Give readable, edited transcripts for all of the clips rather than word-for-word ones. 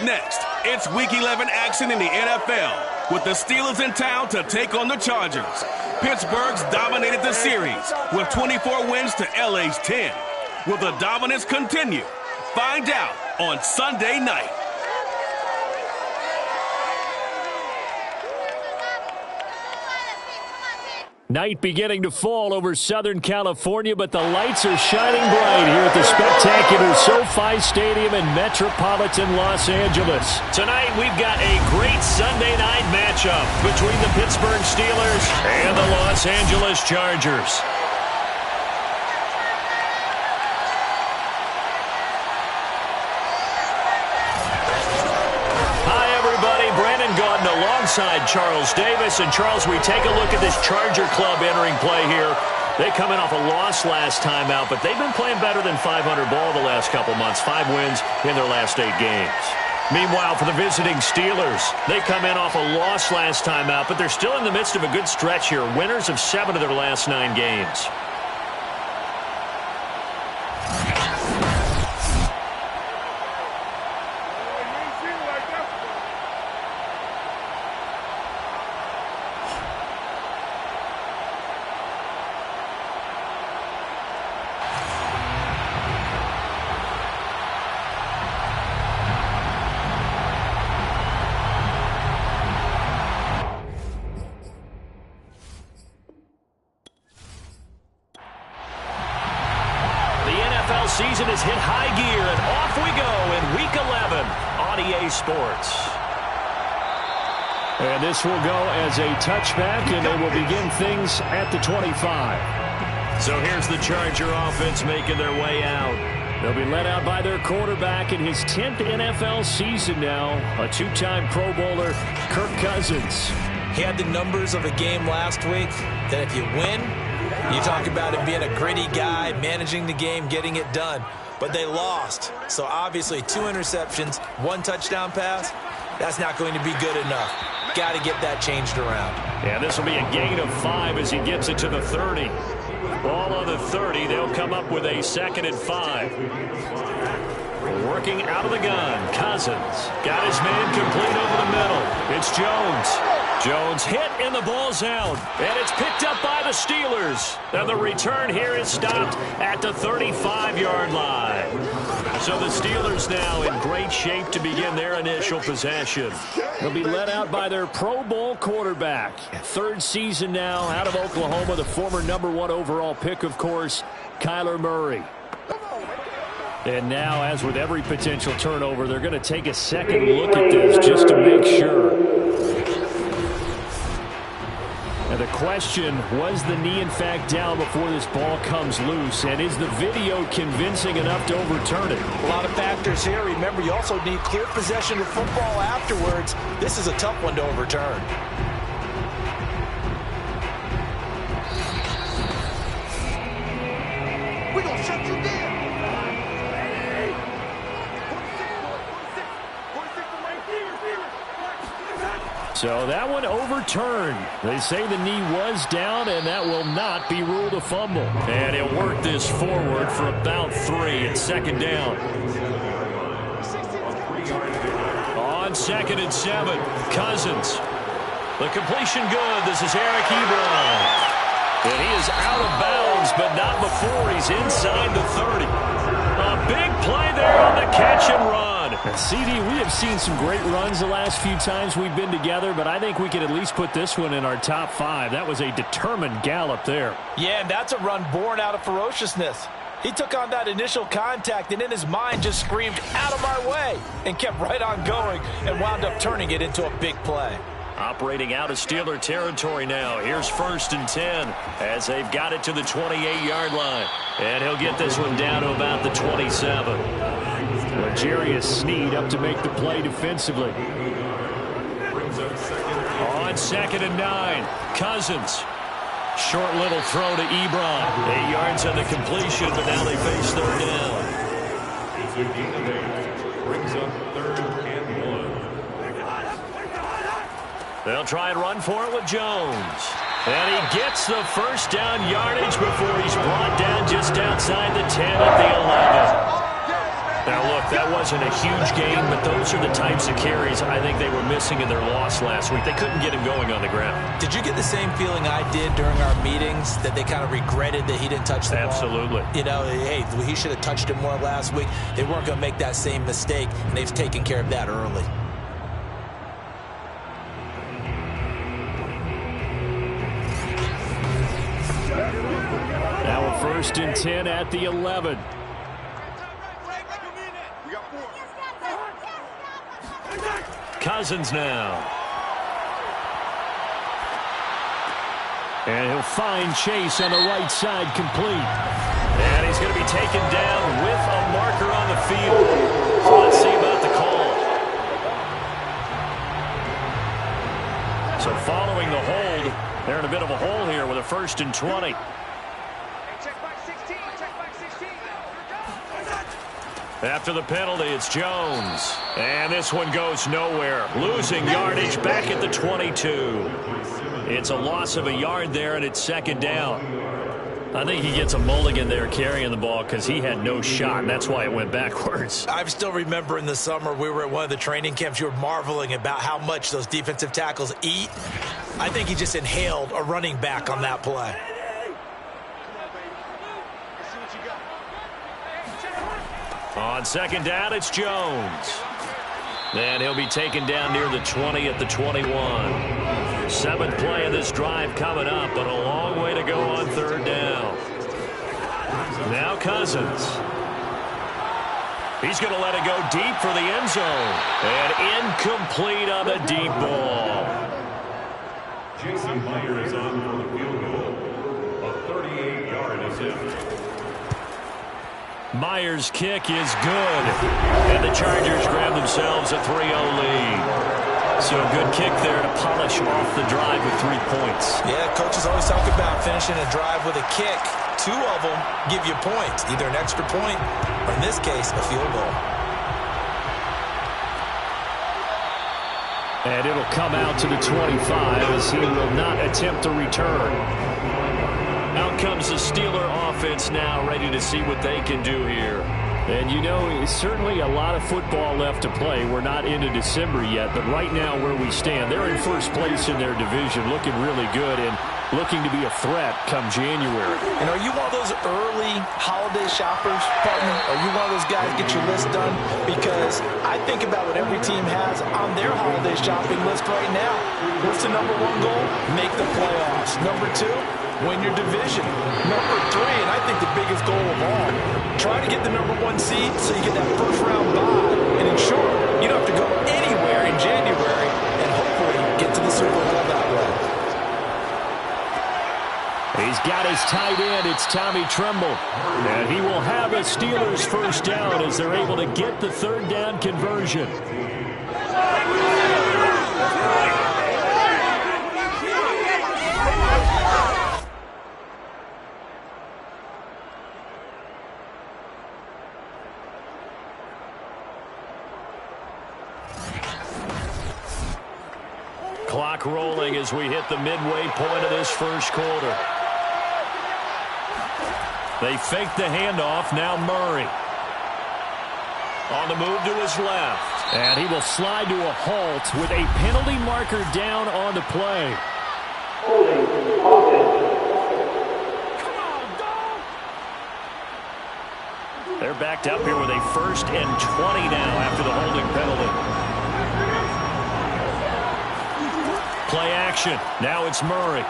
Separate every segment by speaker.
Speaker 1: Up next, it's Week 11 action in the NFL, with the Steelers in town to take on the Chargers. Pittsburgh's dominated the series with 24 wins to LA's 10. Will the dominance continue? Find out on Sunday night.
Speaker 2: Night beginning to fall over Southern California, but the lights are shining bright here at the spectacular SoFi Stadium in metropolitan Los Angeles. Tonight, we've got a great Sunday night matchup between the Pittsburgh Steelers and the Los Angeles Chargers. Alongside Charles Davis. And Charles, we take a look at this Charger club entering play here. They come in off a loss last time out, but they've been playing better than 500 ball the last couple months. 5 wins in their last 8 games. Meanwhile, for the visiting Steelers, they come in off a loss last time out, but they're still in the midst of a good stretch here. Winners of 7 of their last 9 games. Season has hit high gear, and off we go in Week 11 on EA Sports. And this will go as a touchback, and they will begin things at the 25. So here's the Charger offense making their way out. They'll be led out by their quarterback in his 10th NFL season now, a 2-time Pro Bowler, Kirk Cousins.
Speaker 3: He had the numbers of a game last week that if you win, you talk about him being a gritty guy, managing the game, getting it done. But they lost. So obviously 2 interceptions, 1 touchdown pass, that's not going to be good enough. Got to get that changed around.
Speaker 2: Yeah, this will be a gain of 5 as he gets it to the 30. Ball on the 30. They'll come up with a 2nd and 5. Working out of the gun. Cousins got his man complete over the middle. It's Jones. Jones hit and the ball's out. And it's picked up by the Steelers. And the return here is stopped at the 35-yard line. So the Steelers now in great shape to begin their initial possession. They'll be led out by their Pro Bowl quarterback. 3rd season now out of Oklahoma, the former #1 overall pick, of course, Kyler Murray. And now, as with every potential turnover, they're going to take a second look at this just to make sure. And the question, was the knee in fact down before this ball comes loose? And is the video convincing enough to overturn it?
Speaker 3: A lot of factors here. Remember, you also need clear possession of football afterwards. This is a tough one to overturn.
Speaker 4: We're going to shut you down.
Speaker 2: So that one overturned. They say the knee was down, and that will not be ruled a fumble. And he'll work this forward for about 3 at 2nd down. On 2nd and 7, Cousins. The completion good. This is Eric Ebron. And he is out of bounds, but not before he's inside the 30. A big play there on the catch and run. And CD, we have seen some great runs the last few times we've been together, but I think we can at least put this one in our top 5. That was a determined gallop there.
Speaker 3: Yeah, and that's a run born out of ferociousness. He took on that initial contact and in his mind just screamed, "Out of my way," and kept right on going and wound up turning it into a big play.
Speaker 2: Operating out of Steeler territory now. Here's 1st and 10 as they've got it to the 28-yard line. And he'll get this one down to about the 27. L'Jarius Sneed up to make the play defensively. On 2nd and 9, Cousins. Short little throw to Ebron. 8 yards on the completion, but now they face 3rd down. Brings up 3rd and 1. They'll try and run for it with Jones. And he gets the 1st down yardage before he's brought down just outside the 10 at the 11. Now, look, that wasn't a huge gain, but those are the types of carries I think they were missing in their loss last week. They couldn't get him going on the ground.
Speaker 3: Did you get the same feeling I did during our meetings, that they kind of regretted that he didn't touch the ball?
Speaker 2: Absolutely.
Speaker 3: You know, hey, he should have touched it more last week. They weren't going to make that same mistake, and they've taken care of that early.
Speaker 2: Now a 1st and 10 at the 11. Cousins now. And he'll find Chase on the right side, complete. And he's going to be taken down with a marker on the field. So let's see about the call. So following the hold, they're in a bit of a hole here with a 1st and 20. After the penalty, it's Jones. And this one goes nowhere. Losing yardage back at the 22. It's a loss of a yard there, and it's 2nd down. I think he gets a mulligan there carrying the ball because he had no shot, and that's why it went backwards.
Speaker 3: I still remember in the summer we were at one of the training camps. You were marveling about how much those defensive tackles eat. I think he just inhaled a running back on that play.
Speaker 2: On 2nd down, it's Jones. And he'll be taken down near the 20 at the 21. 7th play of this drive coming up, but a long way to go on 3rd down. Now Cousins. He's going to let it go deep for the end zone. And incomplete on the deep ball.
Speaker 5: Jason Myers on for the field goal. A 38-yard attempt.
Speaker 2: Myers' kick is good. And the Chargers grab themselves a 3-0 lead. So a good kick there to polish off the drive with 3 points.
Speaker 3: Yeah, coaches always talk about finishing a drive with a kick. 2 of them give you points, either an extra point or, in this case, a field goal.
Speaker 2: And it'll come out to the 25 as he will not attempt to return. Out comes the Steeler offense now, ready to see what they can do here. And, you know, certainly a lot of football left to play. We're not into December yet, but right now where we stand, they're in 1st place in their division, looking really good and looking to be a threat come January.
Speaker 3: And are you one of those early holiday shoppers, partner? Are you one of those guys get your list done? Because I think about what every team has on their holiday shopping list right now. What's the #1 goal? Make the playoffs. #2, win your division. #3, and I think the biggest goal of all, try to get the #1 seed so you get that 1st round bye and ensure you don't have to go anywhere in January and hopefully get to the Super Bowl that way.
Speaker 2: He's got his tight end. It's Tommy Tremble. And he will have a Steelers 1st down as they're able to get the 3rd down conversion. Clock rolling as we hit the midway point of this 1st quarter. They fake the handoff. Now Murray. On the move to his left. And he will slide to a halt with a penalty marker down on the play. They're backed up here with a 1st and 20 now after the holding penalty. Play action. Now it's Murray.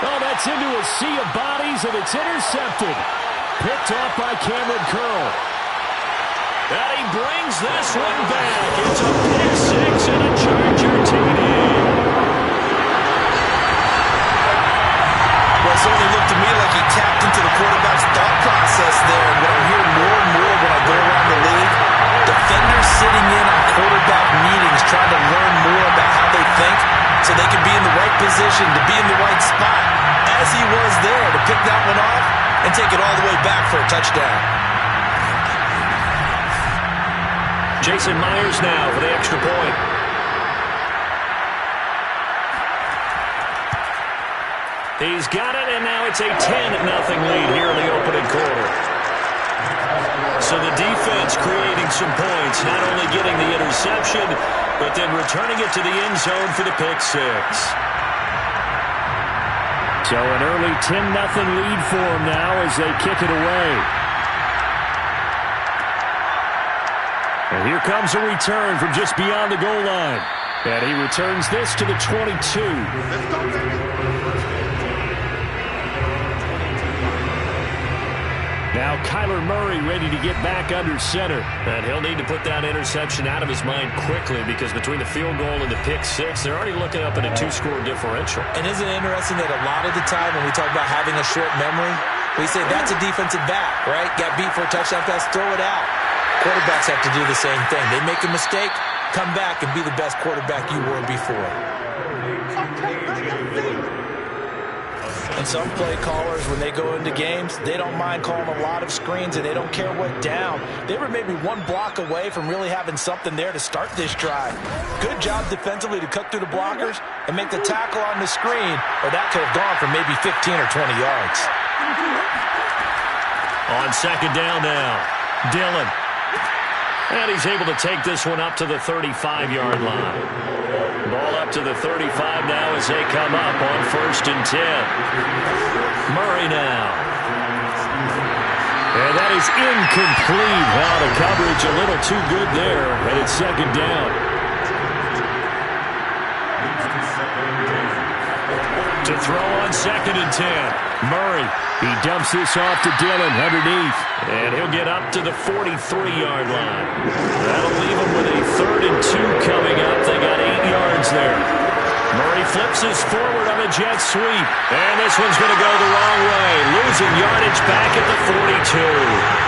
Speaker 2: Oh, that's into a sea of bodies, and it's intercepted. Picked off by Cameron Curl. And he brings this one back. It's a pick 6 and a Charger TD.
Speaker 3: Well, it certainly looked to me like he tapped into the quarterback's thought process there. And what I'm hearing more and more when I go around the league, defenders sitting in on quarterback meetings trying to learn more about how they think so they can be in the right position to be in the right spot, as he was there to pick that one off and take it all the way back for a touchdown.
Speaker 2: Jason Myers now for the extra point. He's got it, and now it's a 10-0 lead here in the opening quarter. So the defense creating some points, not only getting the interception, but then returning it to the end zone for the pick six. So an early 10-0 lead for them now as they kick it away. And here comes a return from just beyond the goal line. And he returns this to the 22.
Speaker 4: Let's go, baby.
Speaker 2: Now Kyler Murray ready to get back under center. And he'll need to put that interception out of his mind quickly because between the field goal and the pick six, they're already looking up at a 2-score differential.
Speaker 3: And isn't it interesting that a lot of the time when we talk about having a short memory, we say that's a defensive back, right? Got beat for a touchdown pass, throw it out. Quarterbacks have to do the same thing. They make a mistake, come back and be the best quarterback you were before. And some play callers, when they go into games, they don't mind calling a lot of screens, and they don't care what down. They were maybe one block away from really having something there to start this drive. Good job defensively to cut through the blockers and make the tackle on the screen, or that could have gone for maybe 15 or 20 yards.
Speaker 2: On second down now, Dillon. And he's able to take this one up to the 35-yard line. Ball up to the 35 now as they come up on 1st and 10. Murray now. And that is incomplete. Well, the coverage a little too good there, and it's second down. To throw on 2nd and 10. Murray. He dumps this off to Dillon underneath. And he'll get up to the 43-yard line. That'll leave him with a 3rd and 2 coming up. They got 8 yards there. Murray flips this forward on a jet sweep. And this one's going to go the wrong way. Losing yardage back at the 42.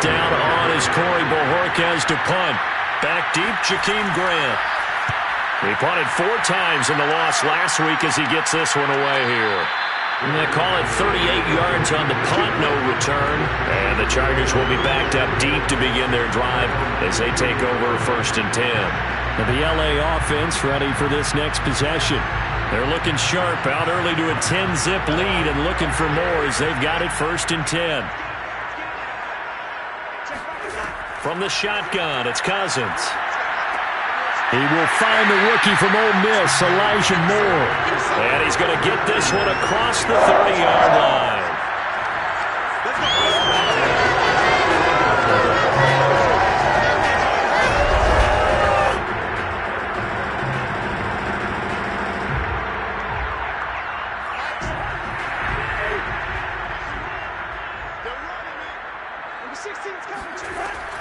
Speaker 2: Down on is Corey Bojorquez to punt. Back deep, Jakeem Grant. He punted 4 times in the loss last week as he gets this one away here. And they call it 38 yards on the punt, no return. And the Chargers will be backed up deep to begin their drive as they take over 1st and 10. And the LA offense ready for this next possession. They're looking sharp, out early to a 10-zip lead and looking for more as they've got it 1st and 10. From the shotgun, it's Cousins. He will find the rookie from Ole Miss, Elijah Moore. And he's going to get this one across the 30-yard line.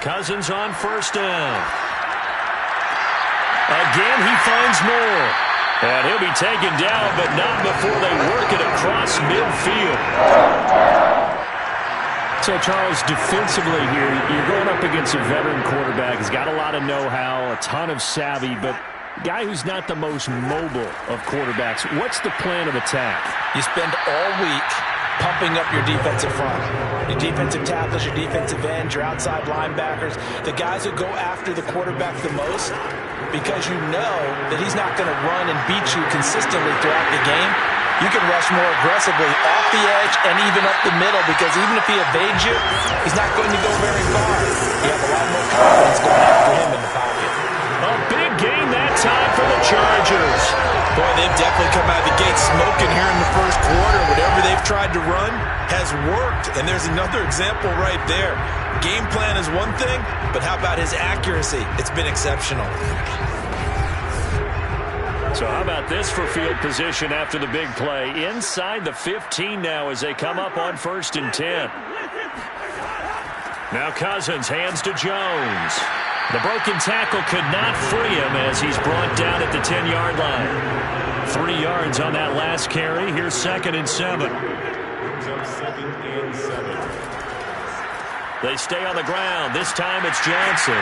Speaker 2: Cousins on 1st down. Again, he finds Moore. And he'll be taken down, but not before they work it across midfield. So, Charles, defensively here, you're going up against a veteran quarterback. He's got a lot of know-how, a ton of savvy, but a guy who's not the most mobile of quarterbacks. What's the plan of attack?
Speaker 3: You spend all week pumping up your defensive front, your defensive tackles, your defensive ends, your outside linebackers, the guys who go after the quarterback the most, because you know that he's not going to run and beat you consistently throughout the game. You can rush more aggressively off the edge and even up the middle, because even if he evades you, he's not going to go very far. You have a lot more confidence going after him in the pocket.
Speaker 2: A big game that time for the Chargers.
Speaker 3: Boy, they've definitely come out of the gate smoking here in the 1st quarter. Whatever they've tried to run has worked, and there's another example right there. Game plan is one thing, but how about his accuracy? It's been exceptional.
Speaker 2: So how about this for field position after the big play? Inside the 15 now as they come up on 1st and 10. Now Cousins hands to Jones. The broken tackle could not free him as he's brought down at the 10-yard line. 3 yards on that last carry. Here's 2nd and 7. They stay on the ground. This time it's Johnson.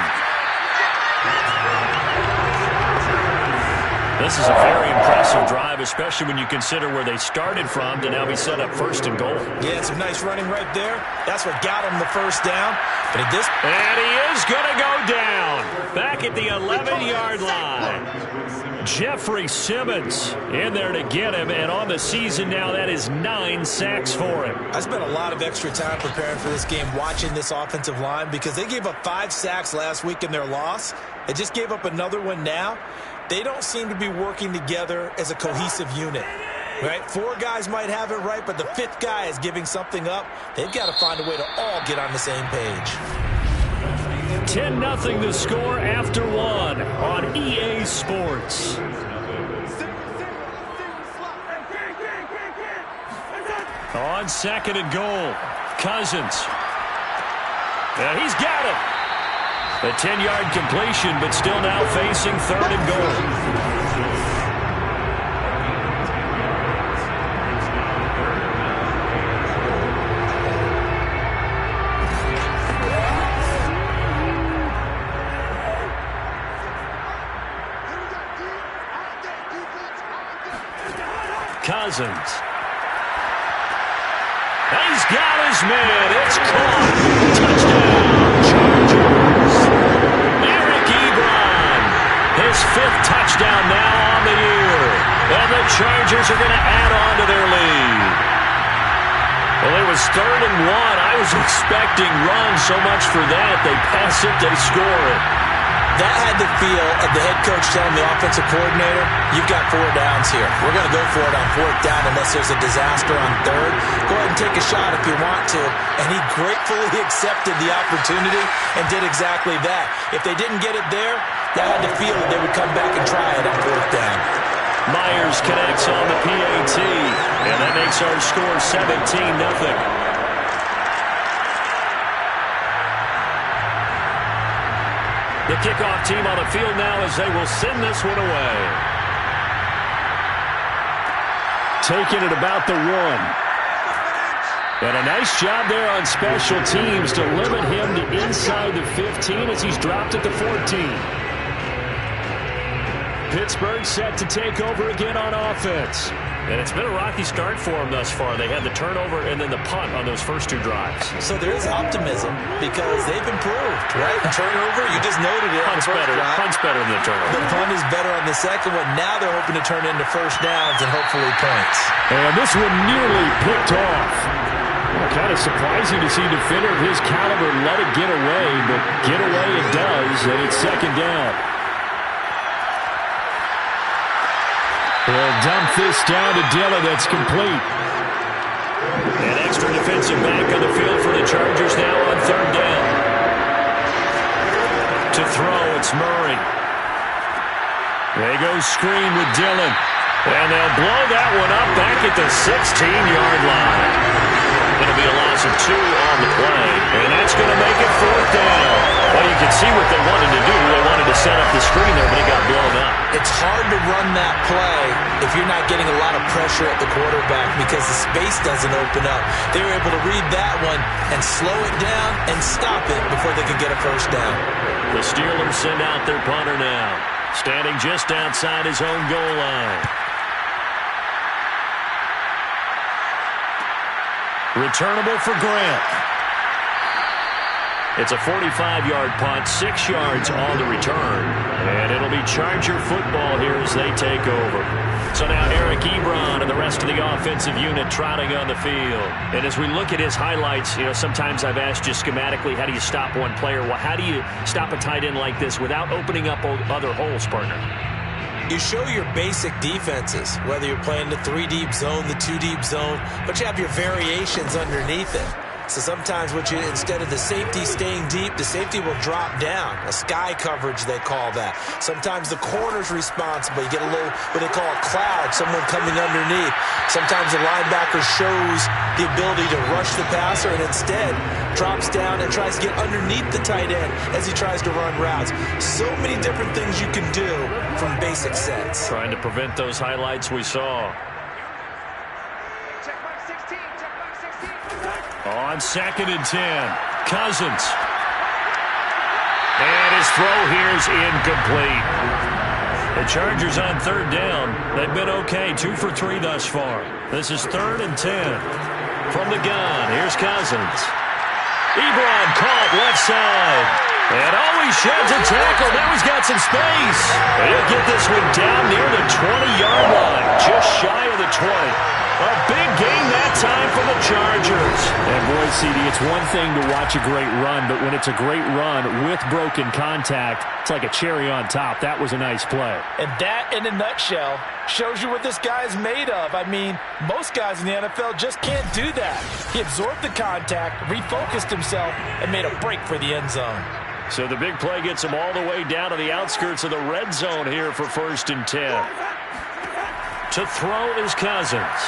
Speaker 2: This is a very impressive drive, especially when you consider where they started from to now be set up first and goal.
Speaker 3: Yeah, some nice running right there. That's what got him the first down. But
Speaker 2: and he is going to go down back at the 11-yard line. Jeffrey Simmons in there to get him, and on the season now, that is 9 sacks for him.
Speaker 3: I spent a lot of extra time preparing for this game, watching this offensive line, because they gave up 5 sacks last week in their loss. They just gave up another one now. They don't seem to be working together as a cohesive unit. Right? 4 guys might have it right, but the 5th guy is giving something up. They've got to find a way to all get on the same page.
Speaker 2: 10-0 the score after 1 on EA Sports. On 2nd and goal, Cousins. And he's got it. A 10-yard completion, but still now facing 3rd and goal. Cousins. He's got his man. It's caught. Touchdown, Chargers. Eric Ebron. His 5th touchdown now on the year. And the Chargers are going to add on to their lead. Well, it was 3rd and 1. I was expecting runs so much for that. They pass it, they score it.
Speaker 3: That had the feel of the head coach telling the offensive coordinator, you've got 4 downs here. We're going to go for it on 4th down unless there's a disaster on 3rd. Go ahead and take a shot if you want to. And he gratefully accepted the opportunity and did exactly that. If they didn't get it there, that had the feel that they would come back and try it on 4th down.
Speaker 2: Myers connects on the PAT, and that makes our score 17-0. The kickoff team on the field now as they will send this one away. Taking it about the 1. And a nice job there on special teams to limit him to inside the 15 as he's dropped at the 14. Pittsburgh set to take over again on offense. And it's been a rocky start for them thus far. They had the turnover and then the punt on those first 2 drives.
Speaker 3: So there is optimism because they've improved, right? The turnover, you just noted it.
Speaker 2: Punt's better. Punt's better than the turnover.
Speaker 3: The punt is better on the second one. Now they're hoping to turn into first downs and hopefully points.
Speaker 2: And this one nearly picked off. Kind of surprising to see a defender of his caliber let it get away, but get away it does, and it's 2nd down. They'll dump this down to Dillon. That's complete. An extra defensive back on the field for the Chargers now on 3rd down. To throw, it's Murray. They go screen with Dillon. And they'll blow that one up back at the 16-yard line. Going to be a loss of 2 on the play. And that's going to make it 4th down. Well, you can see what they wanted to do. They wanted to set up the screen there, but it got blown up.
Speaker 3: It's hard to run that play if you're not getting a lot of pressure at the quarterback because the space doesn't open up. They were able to read that one and slow it down and stop it before they could get a first down.
Speaker 2: The Steelers send out their punter now, standing just outside his own goal line. Returnable for Grant. It's a 45-yard punt, 6 yards on the return. And it'll be Charger football here as they take over. So now Eric Ebron and the rest of the offensive unit trotting on the field. And as we look at his highlights, you know, sometimes I've asked just schematically, how do you stop one player? Well, how do you stop a tight end like this without opening up other holes, partner?
Speaker 3: You show your basic defenses, whether you're playing the 3-deep zone, the 2-deep zone, but you have your variations underneath it. So sometimes instead of the safety staying deep, the safety will drop down. A sky coverage, they call that. Sometimes the corner's responsible. You get a little, what they call a cloud, someone coming underneath. Sometimes the linebacker shows the ability to rush the passer and instead drops down and tries to get underneath the tight end as he tries to run routes. So many different things you can do from basic sets.
Speaker 2: Trying to prevent those highlights we saw. On 2nd and 10, Cousins. And his throw here is incomplete. The Chargers on third down. They've been okay, 2 for 3 thus far. This is 3rd and 10. From the gun, here's Cousins. Ebron caught left side. And always sheds a tackle. Now he's got some space. He'll get this one down near the 20-yard line, just shy of the 20. A big gain that time for the Chargers.
Speaker 6: And boy, CD, it's one thing to watch a great run, but when it's a great run with broken contact, it's like a cherry on top. That was a nice play.
Speaker 3: And that, in a nutshell, shows you what this guy is made of. I mean, most guys in the NFL just can't do that. He absorbed the contact, refocused himself, and made a break for the end zone.
Speaker 2: So the big play gets him all the way down to the outskirts of the red zone here for 1st and 10. To throw is Cousins.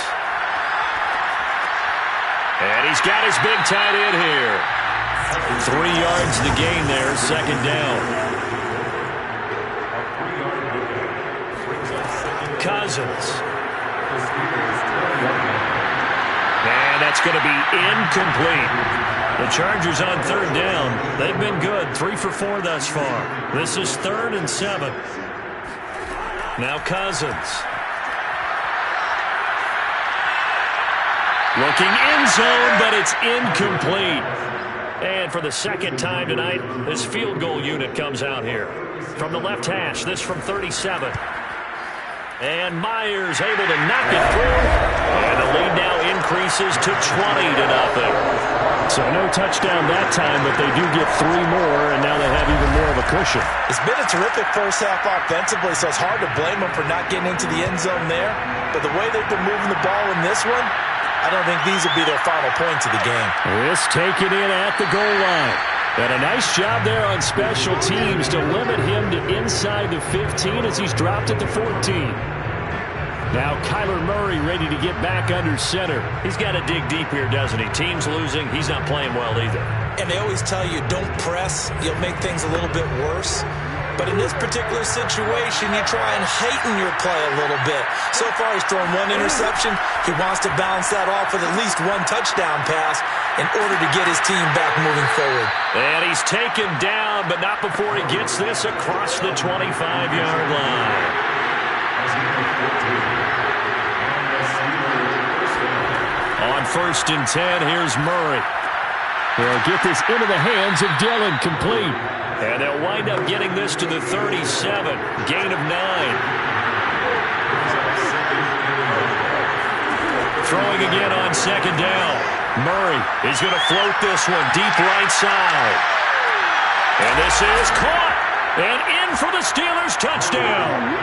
Speaker 2: And he's got his big tight end here. 3 yards to gain there, 2nd down. Cousins. And that's going to be incomplete. The Chargers on 3rd down. They've been good, 3 for 4 thus far. This is 3rd and 7. Now Cousins. Looking end zone, but it's incomplete. And for the 2nd time tonight, this field goal unit comes out here. From the left hash, this from 37. And Myers able to knock it through. And the lead now increases to 20-0.
Speaker 6: So no touchdown that time, but they do get 3 more, and now they have even more of a cushion.
Speaker 3: It's been a terrific first half offensively, so it's hard to blame them for not getting into the end zone there. But the way they've been moving the ball in this one, I don't think these will be their final points of the game.
Speaker 6: This taken in at the goal line. And a nice job there on special teams to limit him to inside the 15 as he's dropped at the 14. Now Kyler Murray ready to get back under center.
Speaker 2: He's got to dig deep here, doesn't he? Team's losing. He's not playing well either.
Speaker 3: And they always tell you, don't press. You'll make things a little bit worse. But in this particular situation, you try and heighten your play a little bit. So far, he's thrown 1 interception. He wants to balance that off with at least 1 touchdown pass in order to get his team back moving forward.
Speaker 2: And he's taken down, but not before he gets this across the 25-yard line. On 1st and 10, here's Murray.
Speaker 6: They'll get this into the hands of Dillon, complete.
Speaker 2: And they'll wind up getting this to the 37. Gain of 9. Throwing again on 2nd down. Murray is going to float this one deep right side. And this is caught. And in for the Steelers touchdown.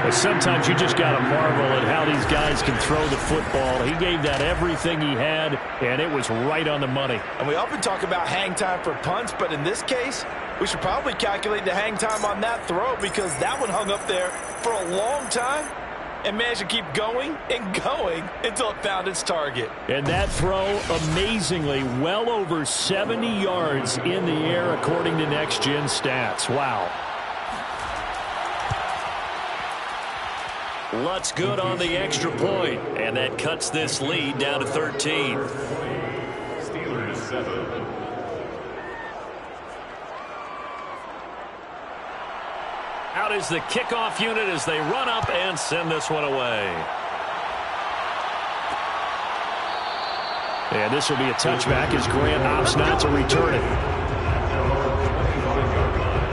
Speaker 6: But sometimes you just got to marvel at how these guys can throw the football. He gave that everything he had, and it was right on the money.
Speaker 3: And we often talk about hang time for punts, but in this case, we should probably calculate the hang time on that throw because that one hung up there for a long time and managed to keep going and going until it found its target.
Speaker 6: And that throw, amazingly, well over 70 yards in the air according to Next Gen Stats. Wow.
Speaker 2: Lutz good on the extra point, and that cuts this lead down to 13.
Speaker 5: Steelers 7.
Speaker 2: Out is the kickoff unit as they run up and send this one away.
Speaker 6: And this will be a touchback as Grant opts not to return it.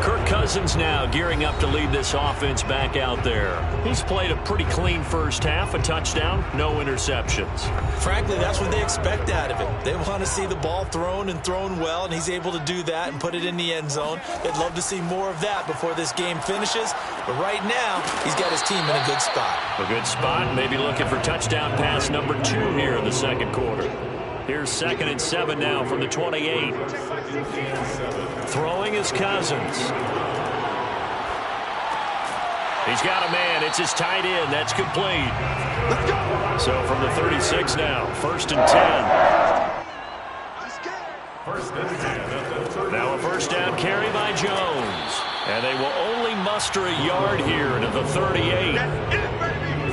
Speaker 2: Kirk Cousins now gearing up to lead this offense back out there. He's played a pretty clean first half, a touchdown, no interceptions.
Speaker 3: Frankly, that's what they expect out of him. They want to see the ball thrown and thrown well, and he's able to do that and put it in the end zone. They'd love to see more of that before this game finishes. But right now, he's got his team in a good spot.
Speaker 2: A good spot, maybe looking for touchdown pass number 2 here in the 2nd quarter. Here's 2nd and 7 now from the 28. Throwing is Cousins. He's got a man. It's his tight end. That's complete. So from the 36 now, 1st and 10. Now a first down carry by Jones. And they will only muster a yard here to the 38.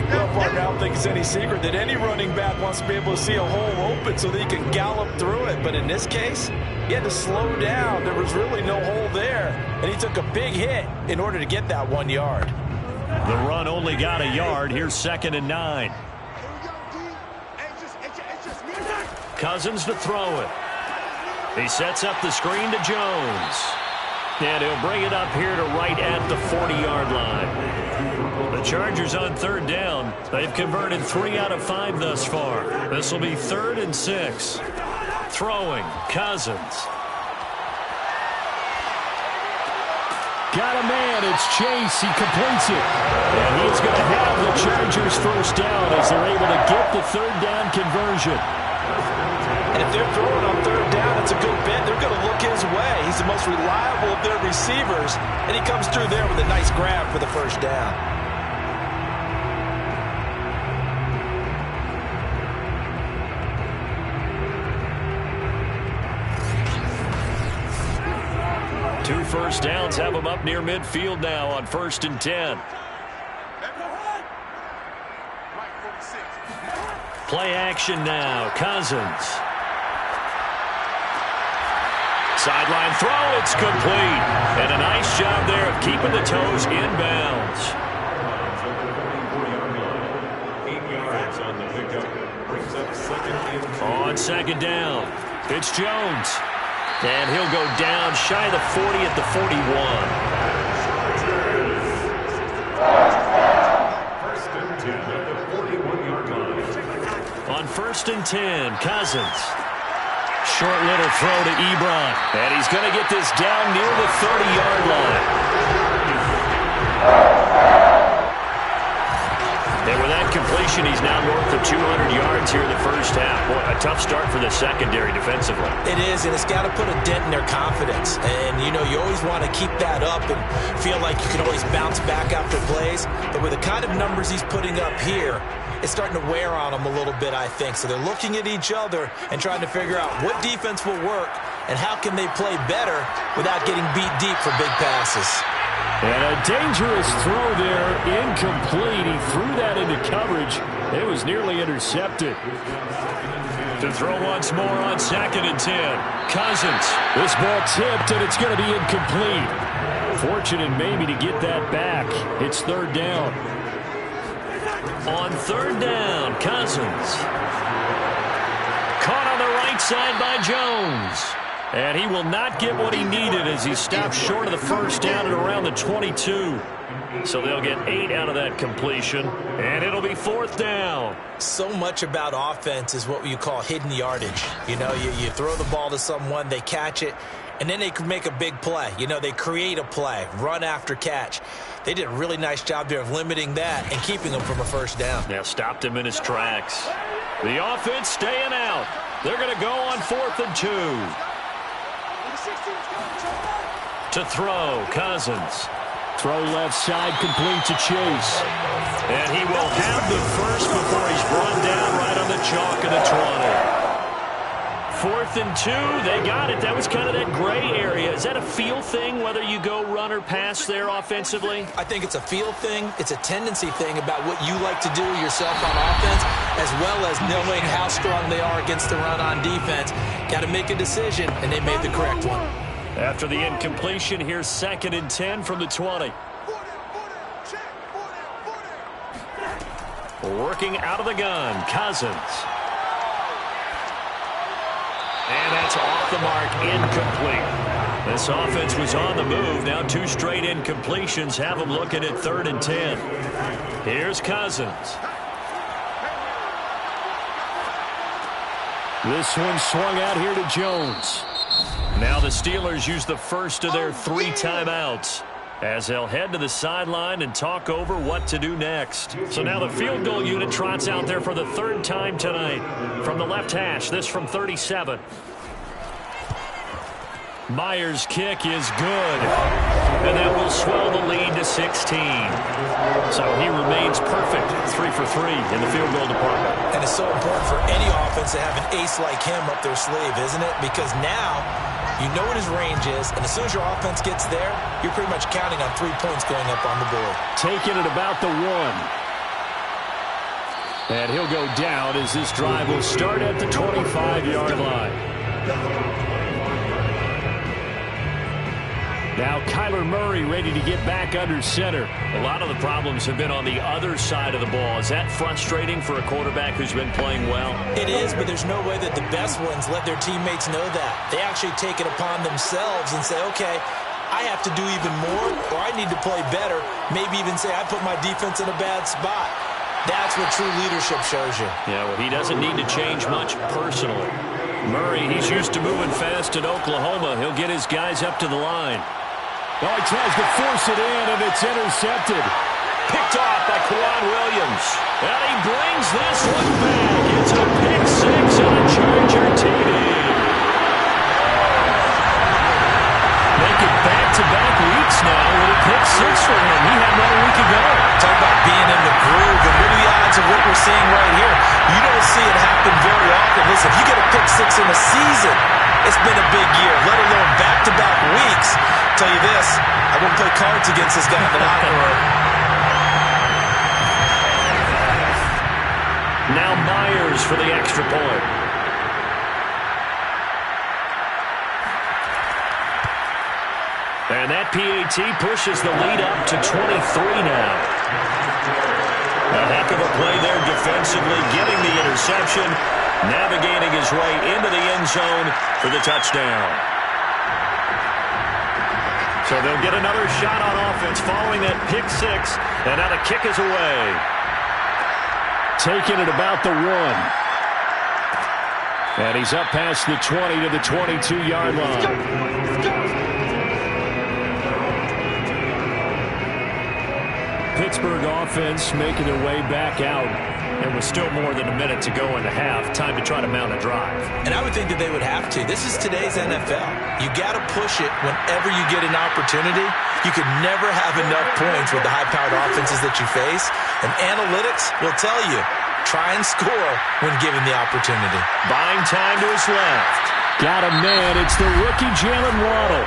Speaker 3: Well, partner, I don't think it's any secret that any running back wants to be able to see a hole open so that he can gallop through it. But in this case, he had to slow down. There was really no hole there, and he took a big hit in order to get that 1 yard.
Speaker 2: The run only got a yard. Here's 2nd and 9. Cousins to throw it. He sets up the screen to Jones. And he'll bring it up here to right at the 40-yard line. The Chargers on 3rd down. They've converted 3 out of 5 thus far. This will be 3rd and 6. Throwing, Cousins.
Speaker 6: Got a man, it's Chase, he completes it. And he's going to have the Chargers 1st down as they're able to get the 3rd down conversion.
Speaker 3: And if they're throwing on 3rd down, it's a good bet. They're going to look his way. He's the most reliable of their receivers, and he comes through there with a nice grab for the 1st down.
Speaker 2: Two 1st downs have him up near midfield now on 1st and 10. Play action now. Cousins. Sideline throw. It's complete. And a nice job there of keeping the toes inbounds.
Speaker 5: 8 yards on the pickup. Brings up 2nd and 2.
Speaker 2: On 2nd down, it's Jones. And he'll go down shy of the 40 at the 41.
Speaker 5: 1st and 10 at the 41-yard line.
Speaker 2: On 1st and 10, Cousins. Short little throw to Ebron. And he's going to get this down near the 30-yard line. And with that completion, he's now north of 200 yards here in the 1st half. Boy, a tough start for the secondary defensively.
Speaker 3: It is, and it's got to put a dent in their confidence. And, you know, you always want to keep that up and feel like you can always bounce back after plays. But with the kind of numbers he's putting up here, it's starting to wear on them a little bit, I think. So they're looking at each other and trying to figure out what defense will work and how can they play better without getting beat deep for big passes.
Speaker 6: And a dangerous throw there, incomplete. He threw that into coverage. It was nearly intercepted.
Speaker 2: To throw once more on 2nd and 10. Cousins.
Speaker 6: This ball tipped, and it's going to be incomplete. Fortunate maybe to get that back. It's 3rd down.
Speaker 2: On 3rd down, Cousins. Caught on the right side by Jones. And he will not get what he needed as he stopped short of the 1st down at around the 22. So they'll get 8 out of that completion, and it'll be 4th down.
Speaker 3: So much about offense is what you call hidden yardage. You know, you throw the ball to someone, they catch it, and then they can make a big play. You know, they create a play, run after catch. They did a really nice job there of limiting that and keeping him from a 1st down.
Speaker 2: Now stopped him in his tracks. The offense staying out. They're going to go on 4th and 2. To throw, Cousins.
Speaker 6: Throw left side, complete to Chase.
Speaker 2: And he will have the first before he's run down right on the chalk of the 20. 4th and 2, they got it. That was kind of that gray area. Is that a feel thing, whether you go run or pass there offensively?
Speaker 3: I think it's a feel thing. It's a tendency thing about what you like to do yourself on offense, as well as knowing how strong they are against the run on defense. Got to make a decision, and they made the correct one.
Speaker 2: After the incompletion, here's 2nd and 10 from the 20. Working out of the gun, Cousins. And that's off the mark, incomplete. This offense was on the move. Now 2 straight incompletions have them looking at 3rd and 10. Here's Cousins.
Speaker 6: This one swung out here to Jones.
Speaker 2: Now the Steelers use the first of their 3 timeouts as they'll head to the sideline and talk over what to do next. So now the field goal unit trots out there for the 3rd time tonight. From the left hash, this from 37. Myers' kick is good. And that will swell the lead to 16. So he remains perfect, 3 for 3 in the field goal department.
Speaker 3: And it's so important for any offense to have an ace like him up their sleeve, isn't it? Because now you know what his range is, and as soon as your offense gets there, you're pretty much counting on 3 points going up on the board.
Speaker 6: Taking it about the 1. And he'll go down as this drive will start at the 25-yard line. Now Kyler Murray ready to get back under center.
Speaker 2: A lot of the problems have been on the other side of the ball. Is that frustrating for a quarterback who's been playing well?
Speaker 3: It is, but there's no way that the best ones let their teammates know that. They actually take it upon themselves and say, okay, I have to do even more, or I need to play better. Maybe even say, I put my defense in a bad spot. That's what true leadership shows you.
Speaker 2: Yeah, well, he doesn't need to change much personally.
Speaker 6: Murray, he's used to moving fast in Oklahoma. He'll get his guys up to the line. Oh, he tries to force it in, and it's intercepted.
Speaker 2: Picked off by Kwan Williams. And he brings this one back. It's a pick six and a Charger TD.
Speaker 6: Making back-to-back weeks now with a pick six for him. He had one a week ago.
Speaker 3: Talk about being in the groove, and what are the odds of what we're seeing right here? You don't see it happen very often. Listen, if you get a pick six in a season, it's been a big year, let alone back-to-back weeks. Tell you this, I won't play cards against this guy in the locker room.
Speaker 2: Now Myers for the extra point.
Speaker 6: And that PAT pushes the lead up to 23 now.
Speaker 2: A heck of a play there defensively, getting the interception, navigating his way into the end zone for the touchdown.
Speaker 6: So they'll get another shot on offense following that pick six, and now the kick is away. Taking it about the 1. And he's up past the 20 to the 22-yard line. Pittsburgh offense making their way back out.
Speaker 2: And with still more than a minute to go in the half, time to try to mount a drive.
Speaker 3: And I would think that they would have to. This is today's NFL. You got to push it whenever you get an opportunity. You could never have enough points with the high-powered offenses that you face. And analytics will tell you, try and score when given the opportunity.
Speaker 2: Buying time to his left.
Speaker 6: Got a man. It's the rookie Jalen Waddle.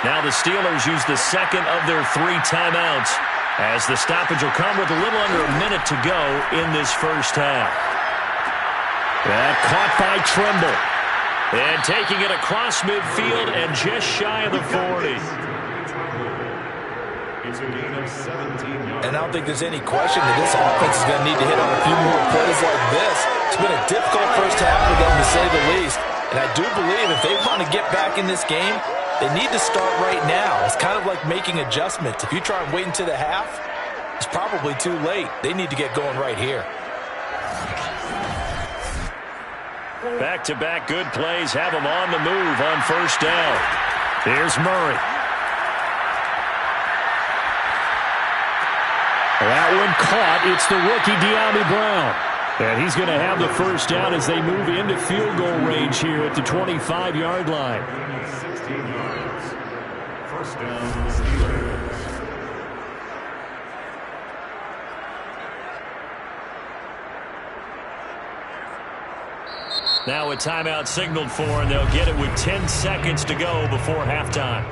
Speaker 2: Now the Steelers use the second of their 3 timeouts, as the stoppage will come with a little under a minute to go in this first half.
Speaker 6: That caught by Tremble.
Speaker 2: And taking it across midfield and just shy of the 40.
Speaker 5: It's a gain of 17 yards.
Speaker 3: And I don't think there's any question that this offense is going to need to hit on a few more plays like this. It's been a difficult first half for them, to say the least. And I do believe if they want to get back in this game, they need to start right now. It's kind of like making adjustments. If you try and wait until the half, it's probably too late. They need to get going right here.
Speaker 6: Back-to-back good plays have them on the move on first down. Here's Murray. That one caught. It's the rookie De'Ami Brown. And he's going to have the first down as they move into field goal range here at the 25-yard line.
Speaker 5: 16 yards. First down, Steelers.
Speaker 2: Now a timeout signaled for, and they'll get it with 10 seconds to go before halftime.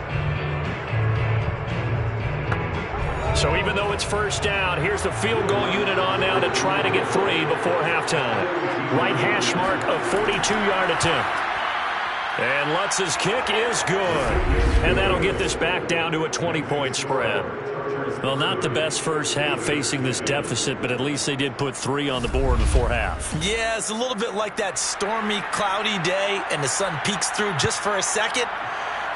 Speaker 2: So even though it's first down, here's the field goal unit on now to try to get 3 before halftime. Right hash mark, a 42-yard attempt. And Lutz's kick is good. And that'll get this back down to a 20-point spread. Well, not the best first half facing this deficit, but at least they did put 3 on the board before half.
Speaker 3: Yeah, it's a little bit like that stormy, cloudy day, and the sun peeks through just for a second.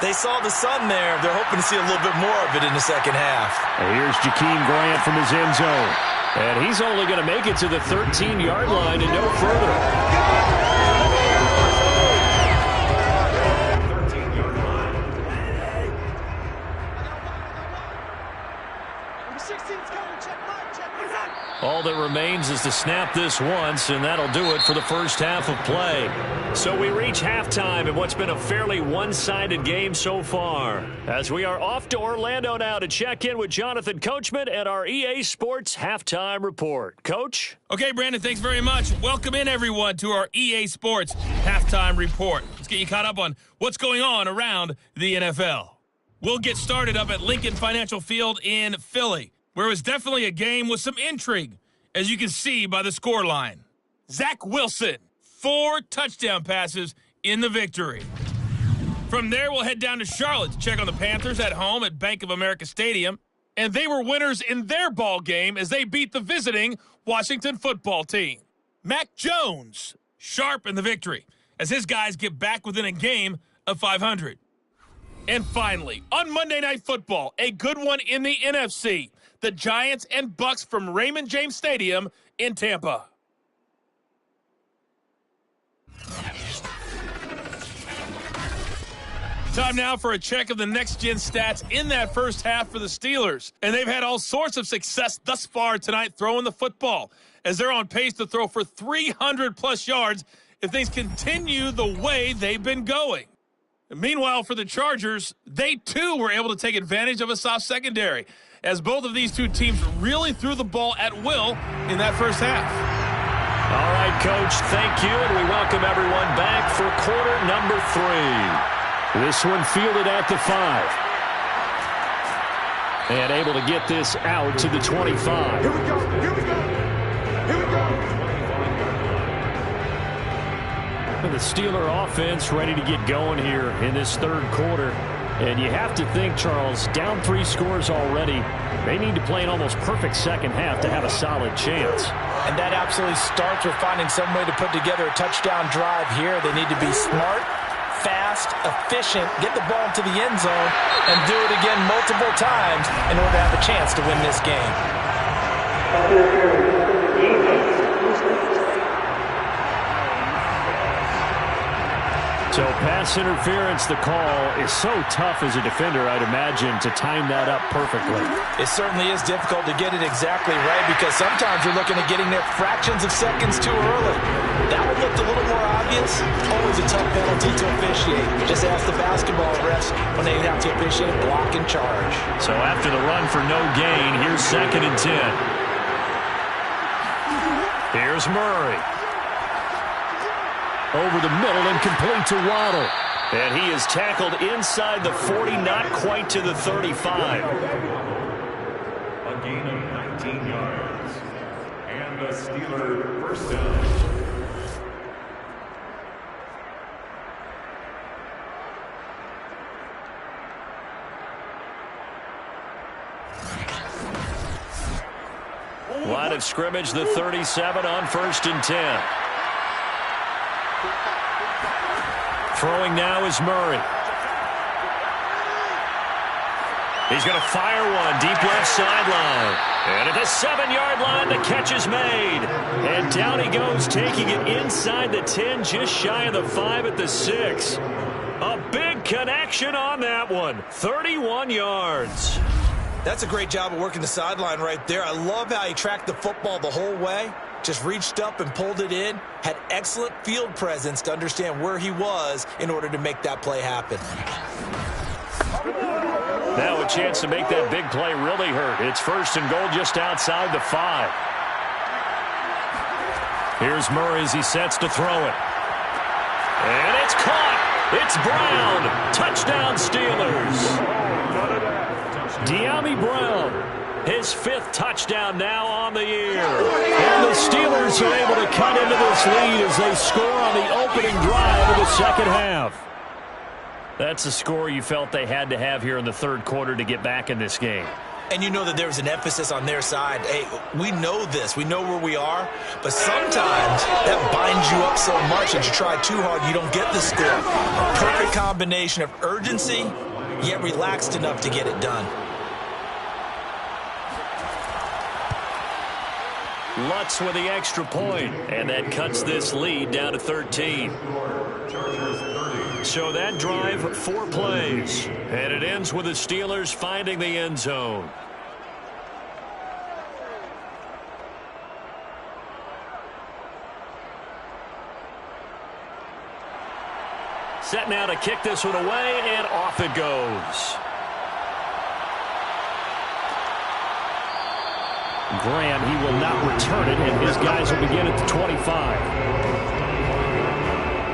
Speaker 3: They saw the sun there. They're hoping to see a little bit more of it in the second half.
Speaker 6: And here's Jakeem Grant from his end zone. And he's only going to make it to the 13-yard line and no further.
Speaker 5: 13-yard line.
Speaker 6: All that remains is to snap this once, and that'll do it for the first half of play.
Speaker 2: So we reach halftime in what's been a fairly one-sided game so far, as we are off to Orlando now to check in with Jonathan Coachman at our EA Sports Halftime Report. Coach?
Speaker 7: Okay, Brandon, thanks very much. Welcome in, everyone, to our EA Sports Halftime Report. Let's get you caught up on what's going on around the NFL. We'll get started up at Lincoln Financial Field in Philly, where it was definitely a game with some intrigue, as you can see by the scoreline. Zach Wilson, 4 touchdown passes in the victory. From there, we'll head down to Charlotte to check on the Panthers at home at Bank of America Stadium. And they were winners in their ball game as they beat the visiting Washington football team. Mac Jones, sharp in the victory as his guys get back within a game of 500. And finally, on Monday Night Football, a good one in the NFC. The Giants and Bucks from Raymond James Stadium in Tampa. Time now for a check of the next-gen stats in that first half for the Steelers. And they've had all sorts of success thus far tonight throwing the football, as they're on pace to throw for 300-plus yards if things continue the way they've been going. Meanwhile, for the Chargers, they too were able to take advantage of a soft secondary, as both of these two teams really threw the ball at will in that first half.
Speaker 2: All right, Coach, thank you, and we welcome everyone back for quarter number 3.
Speaker 6: This one fielded at the 5. And able to get this out to the 25.
Speaker 4: Here we go. Here we go. Here we go.
Speaker 6: And the Steeler offense ready to get going here in this third quarter. And you have to think, Charles, down 3 scores already. They need to play an almost perfect second half to have a solid chance.
Speaker 3: And that absolutely starts with finding some way to put together a touchdown drive here. They need to be smart, fast, efficient, get the ball to the end zone, and do it again multiple times in order to have a chance to win this game.
Speaker 6: So pass interference, the call is so tough as a defender, I'd imagine, to time that up perfectly.
Speaker 3: It certainly is difficult to get it exactly right because sometimes you're looking at getting there fractions of seconds too early. That one looked a little more obvious. Always a tough penalty to officiate. Just ask the basketball refs when they have to officiate block and charge.
Speaker 2: So after the run for no gain, here's 2nd and 10. Here's Murray.
Speaker 6: Over the middle and complete to Waddle.
Speaker 2: And he is tackled inside the 40, not quite to the 35.
Speaker 5: A gain of 19 yards. And the Steeler first down.
Speaker 2: Line of scrimmage, the 37 on 1st and 10. Throwing now is Murray. He's going to fire one deep left sideline. And at the 7-yard line, the catch is made. And down he goes, taking it inside the 10, just shy of the 5 at the 6. A big connection on that one. 31 yards.
Speaker 3: That's a great job of working the sideline right there. I love how he tracked the football the whole way. Just reached up and pulled it in. Had excellent field presence to understand where he was in order to make that play happen.
Speaker 2: Now a chance to make that big play really hurt. It's 1st and goal just outside the 5. Here's Murray as he sets to throw it. And it's caught. It's Brown. Touchdown Steelers. De'Ami Brown, his 5th touchdown now on the year.
Speaker 6: And the Steelers are able to cut into this lead as they score on the opening drive of the second half.
Speaker 2: That's a score you felt they had to have here in the third quarter to get back in this game.
Speaker 3: And you know that there's an emphasis on their side. Hey, we know this. We know where we are. But sometimes that binds you up so much that you try too hard, you don't get the score. A perfect combination of urgency, yet relaxed enough to get it done.
Speaker 2: Lutz with the extra point, and that cuts this lead down to 13. So that drive, 4 plays, and it ends with the Steelers finding the end zone. Set now to kick this one away, and off it goes.
Speaker 6: Graham, he will not return it, and his guys will begin at the 25.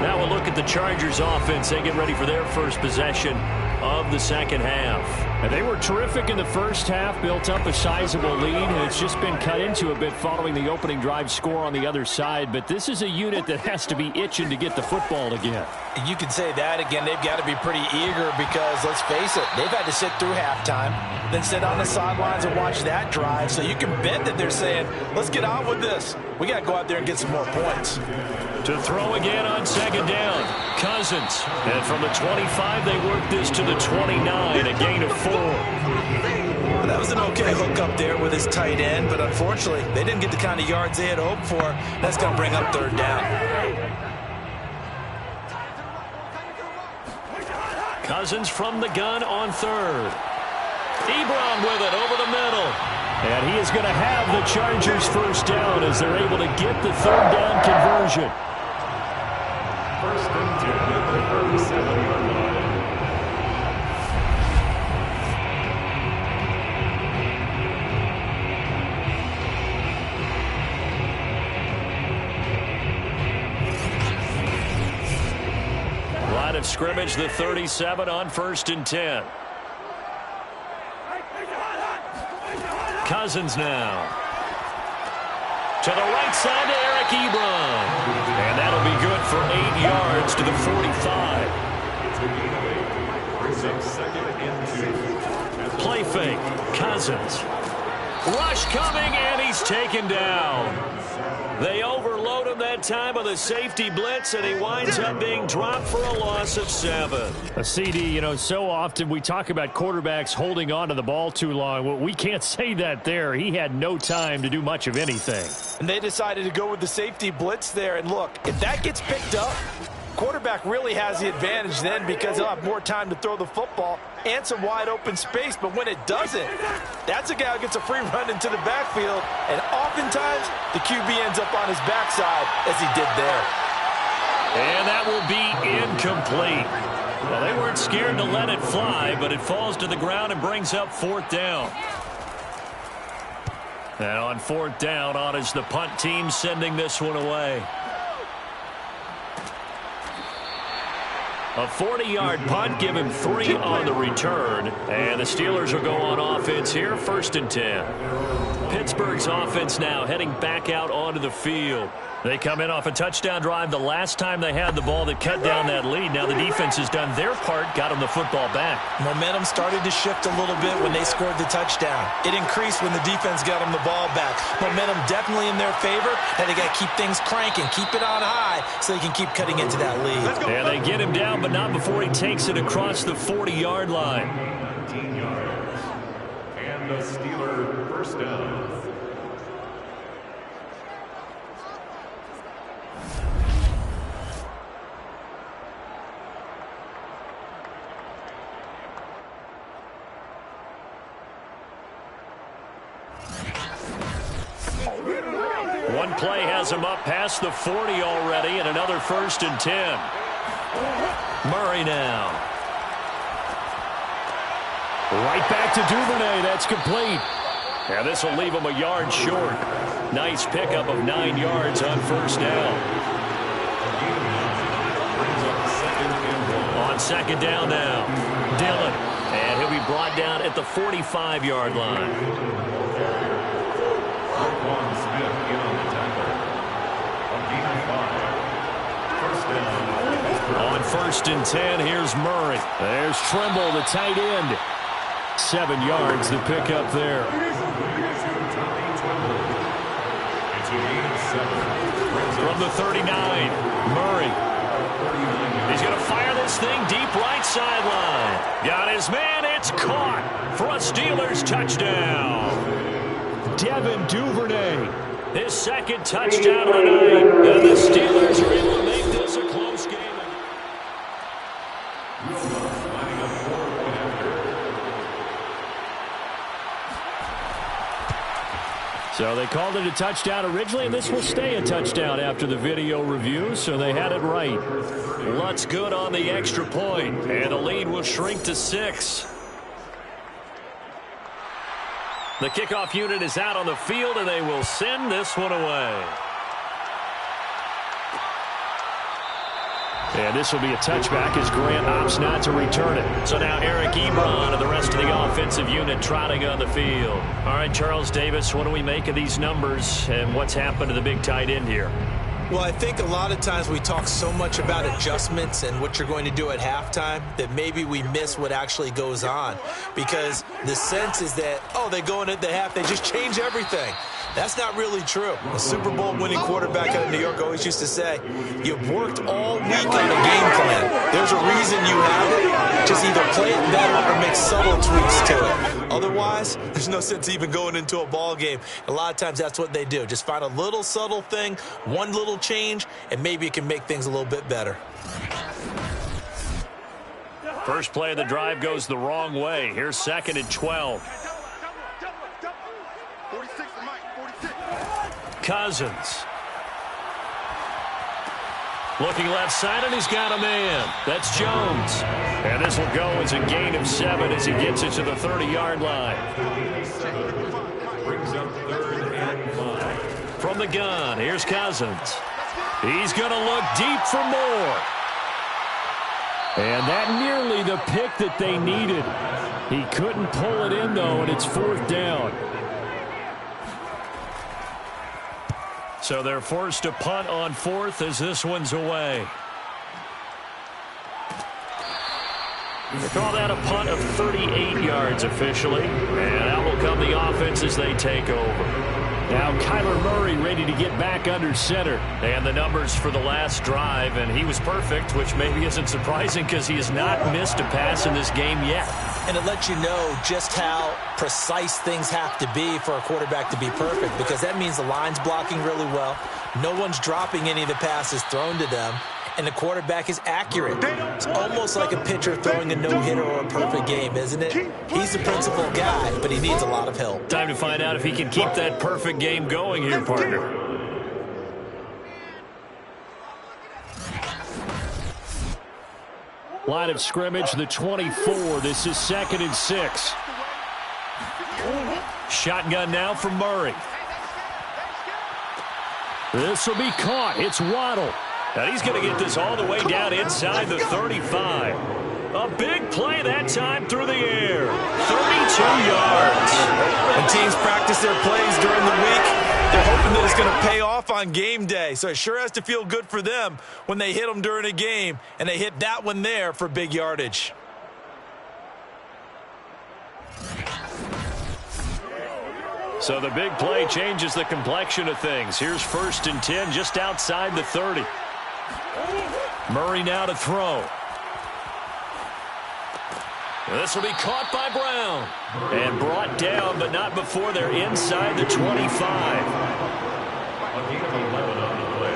Speaker 2: Now we'll look at the Chargers offense. They get ready for their first possession of the second half.
Speaker 6: And they were terrific in the first half, built up a sizable lead, and it's just been cut into a bit following the opening drive score on the other side. But this is a unit that has to be itching to get the football again.
Speaker 3: You can say that again. They've got to be pretty eager because, let's face it, they've had to sit through halftime, then sit on the sidelines and watch that drive. So you can bet that they're saying, let's get on with this. We got to go out there and get some more points.
Speaker 6: To throw again on second down, Cousins. And from the 25, they work this to the 29, a gain of 4.
Speaker 3: Well, that was an okay hook up there with his tight end, but unfortunately, they didn't get the kind of yards they had hoped for. That's going to bring up third down.
Speaker 6: Cousins from the gun on third. Ebron with it over the middle. And he is going to have the Chargers first down as they're able to get the third down conversion.
Speaker 5: First and 10 at the 37-yard line.
Speaker 6: Line of scrimmage, the 37 on first and 10. Cousins now. To the right side to Eric Ebron. And that'll be good for 8 yards to the 45.
Speaker 5: Brings up second and 2.
Speaker 6: Play fake. Cousins. Rush coming, and he's taken down. They overload him that time with a safety blitz, and he winds up being dropped for a loss of 7. A CD, you know, so often we talk about quarterbacks holding on to the ball too long. Well, we can't say that there. He had no time to do much of anything.
Speaker 3: And they decided to go with the safety blitz there. And look, if that gets picked up, quarterback really has the advantage then because he'll have more time to throw the football and some wide open space. But when it doesn't, that's a guy who gets a free run into the backfield. And oftentimes, the QB ends up on his backside as he did there.
Speaker 6: And that will be incomplete. Well, they weren't scared to let it fly, but it falls to the ground and brings up fourth down. And on fourth down, on is the punt team sending this one away. A 40-yard punt, give him 3 on the return. And the Steelers will go on offense here, first and 10. Pittsburgh's offense now heading back out onto the field. They come in off a touchdown drive the last time they had the ball that cut down that lead. Now the defense has done their part, got them the football back.
Speaker 3: Momentum started to shift a little bit when they scored the touchdown. It increased when the defense got them the ball back. Momentum definitely in their favor. Now they got to keep things cranking, keep it on high so they can keep cutting into that lead.
Speaker 6: And they get him down, but not before he takes it across the 40-yard line.
Speaker 5: 19 yards. And the Steeler first down.
Speaker 6: One play has him up past the 40 already, and another first and 10. Murray now. Right back to Duvernay. That's complete. And this will leave him a yard short. Nice pickup of 9 yards on first down. On second down now, Dillon. And he'll be brought down at the 45-yard line. On first and 10, here's Murray. There's Trimble, the tight end. 7 yards to pick up there. From the 39, Murray. He's going to fire this thing deep right sideline. Got his man, it's caught for a Steelers touchdown. Devin Duvernay, his second touchdown of the night. And the Steelers are able to make this a close game. So they called it a touchdown originally, and this will stay a touchdown after the video review, so they had it right. Lutz good on the extra point, and the lead will shrink to 6. The kickoff unit is out on the field, and they will send this one away. And this will be a touchback as Grant opts not to return it.
Speaker 2: So now Eric Ebron and the rest of the offensive unit trotting on the field. All right, Charles Davis, what do we make of these numbers and what's happened to the big tight end here?
Speaker 3: Well, I think a lot of times we talk so much about adjustments and what you're going to do at halftime that maybe we miss what actually goes on, because the sense is that, oh, they go in at the half, they just change everything. That's not really true. A Super Bowl winning quarterback out of New York always used to say, you've worked all week on a game plan. There's a reason you have it. Just either play it better or make subtle tweaks to it. Otherwise, there's no sense even going into a ball game. A lot of times that's what they do. Just find a little subtle thing, one little change, and maybe it can make things a little bit better.
Speaker 2: First play of the drive goes the wrong way. Here's 2nd and 12. Cousins. Looking left side, and he's got a man. That's Jones. And this will go as a gain of 7 as he gets it to the 30-yard line.
Speaker 5: Brings up 3rd and 5.
Speaker 2: From the gun, here's Cousins. He's going to look deep for more.
Speaker 6: And that nearly the pick that they needed. He couldn't pull it in, though, and it's 4th down.
Speaker 2: So they're forced to punt on 4th as this one's away. They call that a punt of 38 yards officially. And out will come the offense as they take over.
Speaker 6: Now Kyler Murray ready to get back under center.
Speaker 2: And the numbers for the last drive, and he was perfect, which maybe isn't surprising because he has not missed a pass in this game yet.
Speaker 3: And it lets you know just how precise things have to be for a quarterback to be perfect, because that means the line's blocking really well. No one's dropping any of the passes thrown to them, and the quarterback is accurate. It's almost like a pitcher throwing a no-hitter or a perfect game, isn't it? He's the principal guy, but he needs a lot of help.
Speaker 2: Time to find out if he can keep that perfect game going here, partner.
Speaker 6: Line of scrimmage, the 24. This is 2nd and 6.
Speaker 2: Shotgun now from Murray.
Speaker 6: This will be caught. It's Waddle.
Speaker 2: And he's going to get this all the way down inside the 35. A big play that time through the air. 32 yards.
Speaker 3: When teams practice their plays during the week, they're hoping that it's going to pay off on game day. So it sure has to feel good for them when they hit them during a game, and they hit that one there for big yardage.
Speaker 2: So the big play changes the complexion of things. Here's 1st and 10 just outside the 30.
Speaker 6: Murray now to throw.
Speaker 2: This will be caught by Brown. And brought down, but not before they're inside the 25.
Speaker 5: A gain of 11 on the play.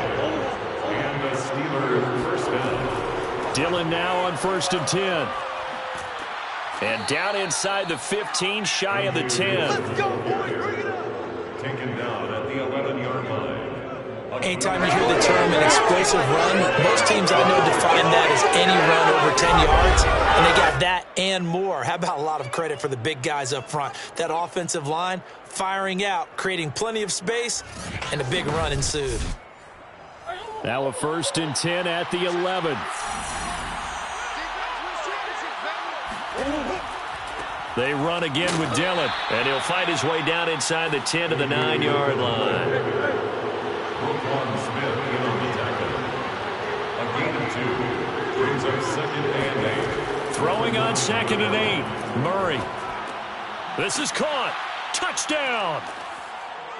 Speaker 5: And the Steelers first down.
Speaker 6: Dillon now on 1st and 10.
Speaker 2: And down inside the 15, shy of the 10.
Speaker 4: Let's go, boys. Bring it up.
Speaker 5: Taken down at the 11-yard line.
Speaker 3: Anytime you hear the term an explosive run, most teams I know define that as any run over 10 yards, and they got that and more. How about a lot of credit for the big guys up front? That offensive line firing out, creating plenty of space, and a big run ensued.
Speaker 6: Now a 1st and 10 at the 11.
Speaker 2: They run again with Dillon, and he'll fight his way down inside the 10 to the 9-yard line.
Speaker 5: Smith in on the tackle. A gain of 2. Brings up 2nd and 8.
Speaker 2: Throwing on 2nd and 8. Murray. This is caught. Touchdown.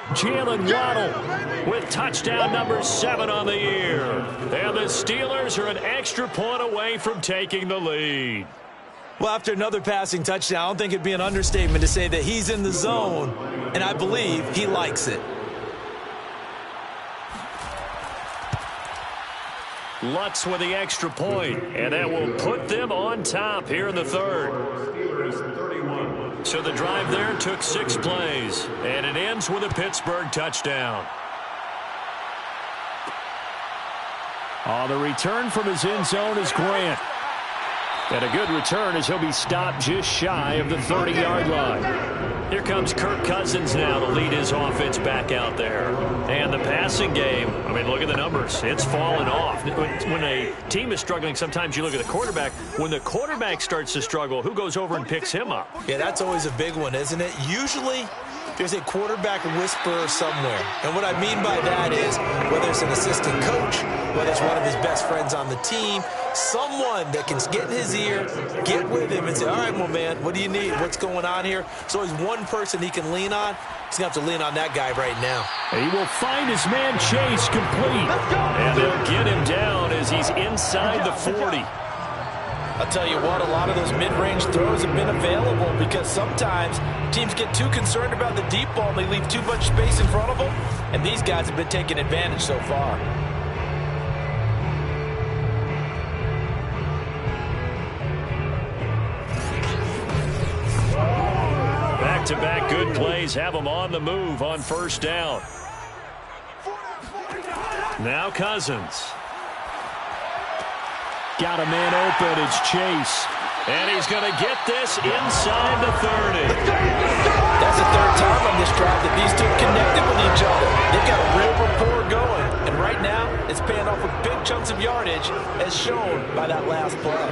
Speaker 6: Jalen Waddle
Speaker 2: with touchdown number 7 on the year. And the Steelers are an extra point away from taking the lead.
Speaker 3: Well, after another passing touchdown, I don't think it'd be an understatement to say that he's in the zone, and I believe he likes it.
Speaker 2: Lutz with the extra point, and that will put them on top here in the 3rd.
Speaker 5: Steelers 31.
Speaker 2: So the drive there took 6 plays, and it ends with a Pittsburgh touchdown.
Speaker 6: On the return from his end zone is Grant. And a good return as he'll be stopped just shy of the 30-yard line.
Speaker 2: Here comes Kirk Cousins now to lead his offense back out there. And the passing game, I mean, look at the numbers. It's fallen off. When a team is struggling, sometimes you look at the quarterback. When the quarterback starts to struggle, who goes over and picks him up?
Speaker 3: Yeah, that's always a big one, isn't it? Usually, there's a quarterback whisperer somewhere. And what I mean by that is, whether it's an assistant coach, whether it's one of his best friends on the team, someone that can get in his ear, get with him, and say, all right, well, man, what do you need? What's going on here? So there's one person he can lean on. He's going to have to lean on that guy right now.
Speaker 6: He will find his man Chase complete.
Speaker 2: And they'll get him down as he's inside the 40.
Speaker 3: I'll tell you what, a lot of those mid-range throws have been available because sometimes teams get too concerned about the deep ball and they leave too much space in front of them, and these guys have been taking advantage so far.
Speaker 2: Back-to-back good plays have them on the move on first down. Now Cousins.
Speaker 6: Got a man open. It's Chase.
Speaker 2: And he's going to get this inside the 30.
Speaker 3: That's the third time on this drive that these two connected with each other. They've got a real rapport going. And right now, it's paying off with big chunks of yardage, as shown by that last play.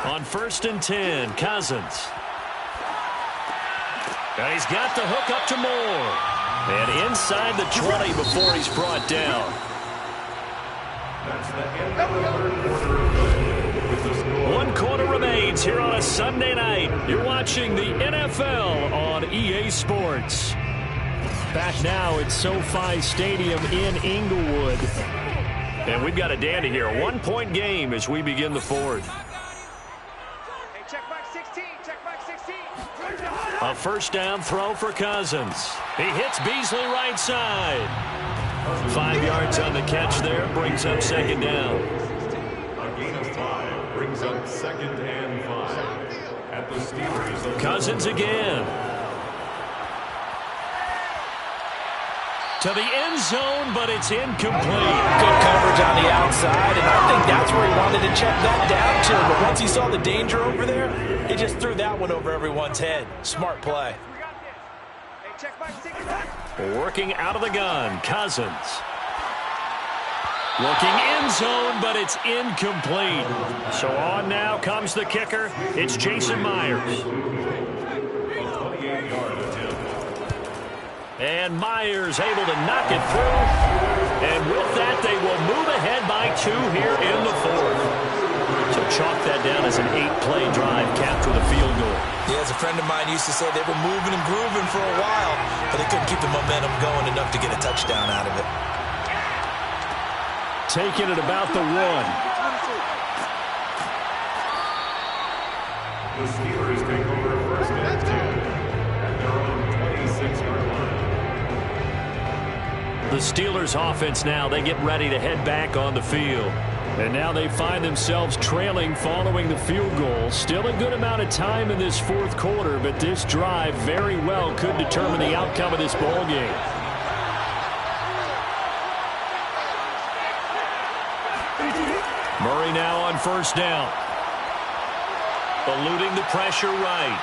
Speaker 2: On 1st and 10, Cousins. And he's got the hook up to Moore. And inside the 20 before he's brought down.
Speaker 5: That's the end of the third quarter of play with the score.
Speaker 2: 1 quarter remains here on a Sunday night. You're watching the NFL on EA Sports.
Speaker 6: Back now at SoFi Stadium in Inglewood.
Speaker 2: And we've got a dandy here. A 1-point game as we begin the fourth.
Speaker 8: Hey, check back 16. Check back 16.
Speaker 2: A first down throw for Cousins. He hits Beasley right side. 5 yards on the catch there. Brings up second down.
Speaker 5: A gain of 5 brings up 2nd and 5 at the Steelers.
Speaker 2: Cousins again. To the end zone, but it's incomplete.
Speaker 3: Good coverage on the outside, and I think that's where he wanted to check that down to. But once he saw the danger over there, he just threw that one over everyone's head. Smart play.
Speaker 8: We got this. Hey, check back 16.
Speaker 2: Working out of the gun, Cousins. Looking end zone, but it's incomplete. So on now comes the kicker. It's Jason Myers. And Myers able to knock it through. And with that, they will move ahead by 2 here in the fourth. So chalk that down as an 8-play drive capped with a field goal.
Speaker 3: Yeah, as a friend of mine used to say, they were moving and grooving for a while, but they couldn't keep the momentum going enough to get a touchdown out of it.
Speaker 6: Taking it about the 1.
Speaker 5: The Steelers take over 1st and 10 at their own 26-yard line.
Speaker 2: The Steelers offense now, they get ready to head back on the field.
Speaker 6: And now they find themselves trailing following the field goal. Still a good amount of time in this fourth quarter, but this drive very well could determine the outcome of this ball game.
Speaker 2: Murray now on first down. Eluding the pressure right.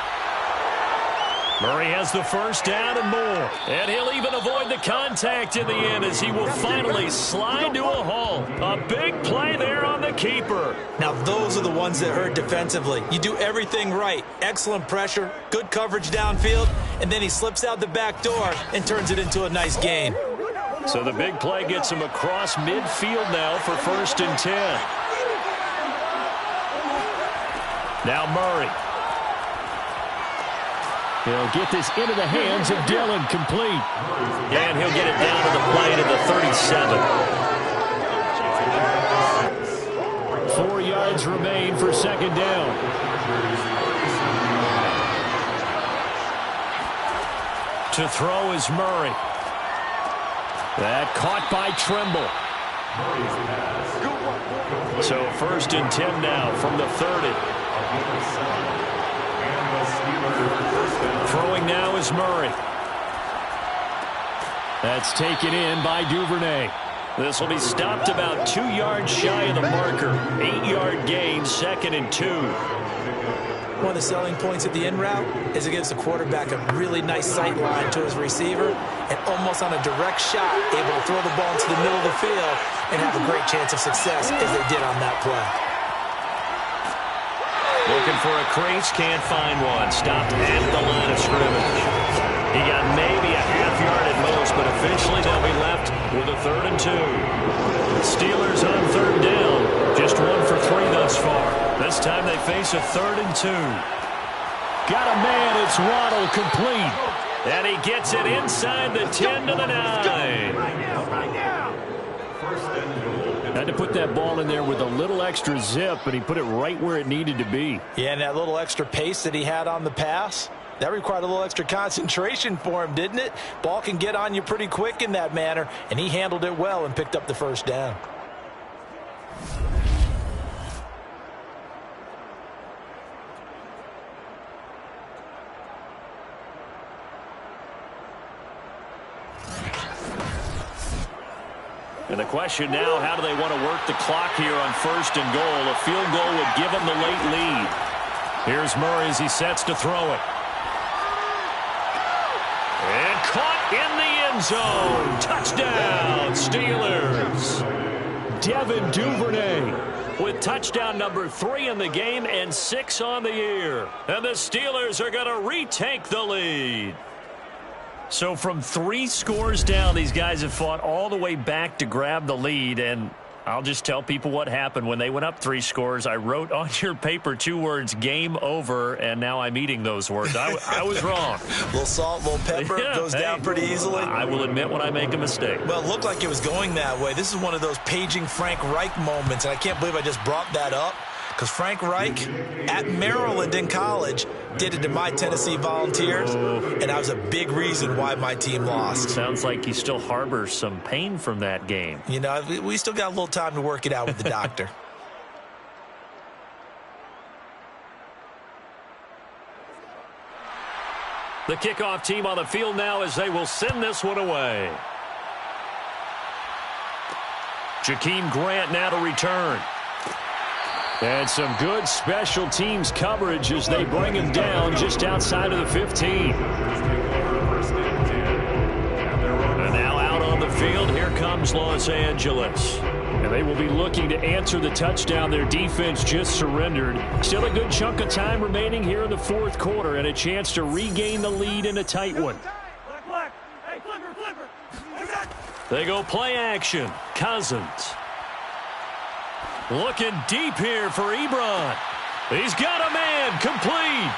Speaker 2: Murray has the first down and more. And he'll even avoid the contact in the end as he will finally slide to a halt. A big play there on the keeper.
Speaker 3: Now, those are the ones that hurt defensively. You do everything right. Excellent pressure, good coverage downfield, and then he slips out the back door and turns it into a nice gain.
Speaker 2: So the big play gets him across midfield now for 1st and 10. Now Murray.
Speaker 6: He'll get this into the hands of Dillon, complete.
Speaker 2: And he'll get it down to the play to the 37.
Speaker 6: 4 yards remain for second down.
Speaker 2: To throw is Murray.
Speaker 6: That caught by Trimble.
Speaker 2: So 1st and 10 now from the 30. Throwing now is Murray.
Speaker 6: That's taken in by Duvernay.
Speaker 2: This will be stopped about 2 yards shy of the marker. 8-yard gain, 2nd and 2.
Speaker 3: one of the selling points of the in route is it gives the quarterback a really nice sight line to his receiver and almost on a direct shot able to throw the ball into the middle of the field and have a great chance of success as they did on that play.
Speaker 2: Looking for a crease, can't find one. Stopped at the line of scrimmage. He got maybe a half yard at most, but officially they'll be left with a 3rd and 2. Steelers on 3rd down. Just 1 for 3 thus far. This time they face a 3rd and 2.
Speaker 6: Got a man. It's Waddle, complete.
Speaker 2: And he gets it inside the 10 to the 9.
Speaker 8: Right now.
Speaker 6: Had to put that ball in there with a little extra zip, but he put it right where it needed to be.
Speaker 3: Yeah, and that little extra pace that he had on the pass, that required a little extra concentration for him, didn't it? Ball can get on you pretty quick in that manner, and he handled it well and picked up the 1st down.
Speaker 2: And the question now, how do they want to work the clock here on 1st and goal? A field goal would give them the late lead. Here's Murray as he sets to throw it. And caught in the end zone. Touchdown, Steelers.
Speaker 6: Devin Duvernay
Speaker 2: with touchdown number 3 in the game and 6 on the year. And the Steelers are going to retake the lead. So from 3 scores down, these guys have fought all the way back to grab the lead. And I'll just tell people what happened when they went up 3 scores. I wrote on your paper 2 words, game over, and now I'm eating those words. I was wrong.
Speaker 3: A little salt, a little pepper, goes down pretty easily.
Speaker 2: I will admit when I make a mistake.
Speaker 3: Well, it looked like it was going that way. This is one of those paging Frank Reich moments, and I can't believe I just brought that up. Because Frank Reich at Maryland in college did it to my Tennessee Volunteers, and that was a big reason why my team lost.
Speaker 2: Sounds like he still harbors some pain from that game.
Speaker 3: You know, we still got a little time to work it out with the doctor.
Speaker 2: The kickoff team on the field now as they will send this one away. Jakeem Grant now to return.
Speaker 6: And some good special teams coverage as they bring him down just outside of the 15.
Speaker 2: And now out on the field, here comes Los Angeles.
Speaker 6: And they will be looking to answer the touchdown their defense just surrendered. Still a good chunk of time remaining here in the 4th quarter and a chance to regain the lead in a tight one.
Speaker 8: Hey, flipper.
Speaker 2: They go play action. Cousins. Looking deep here for Ebron. He's got a man, complete.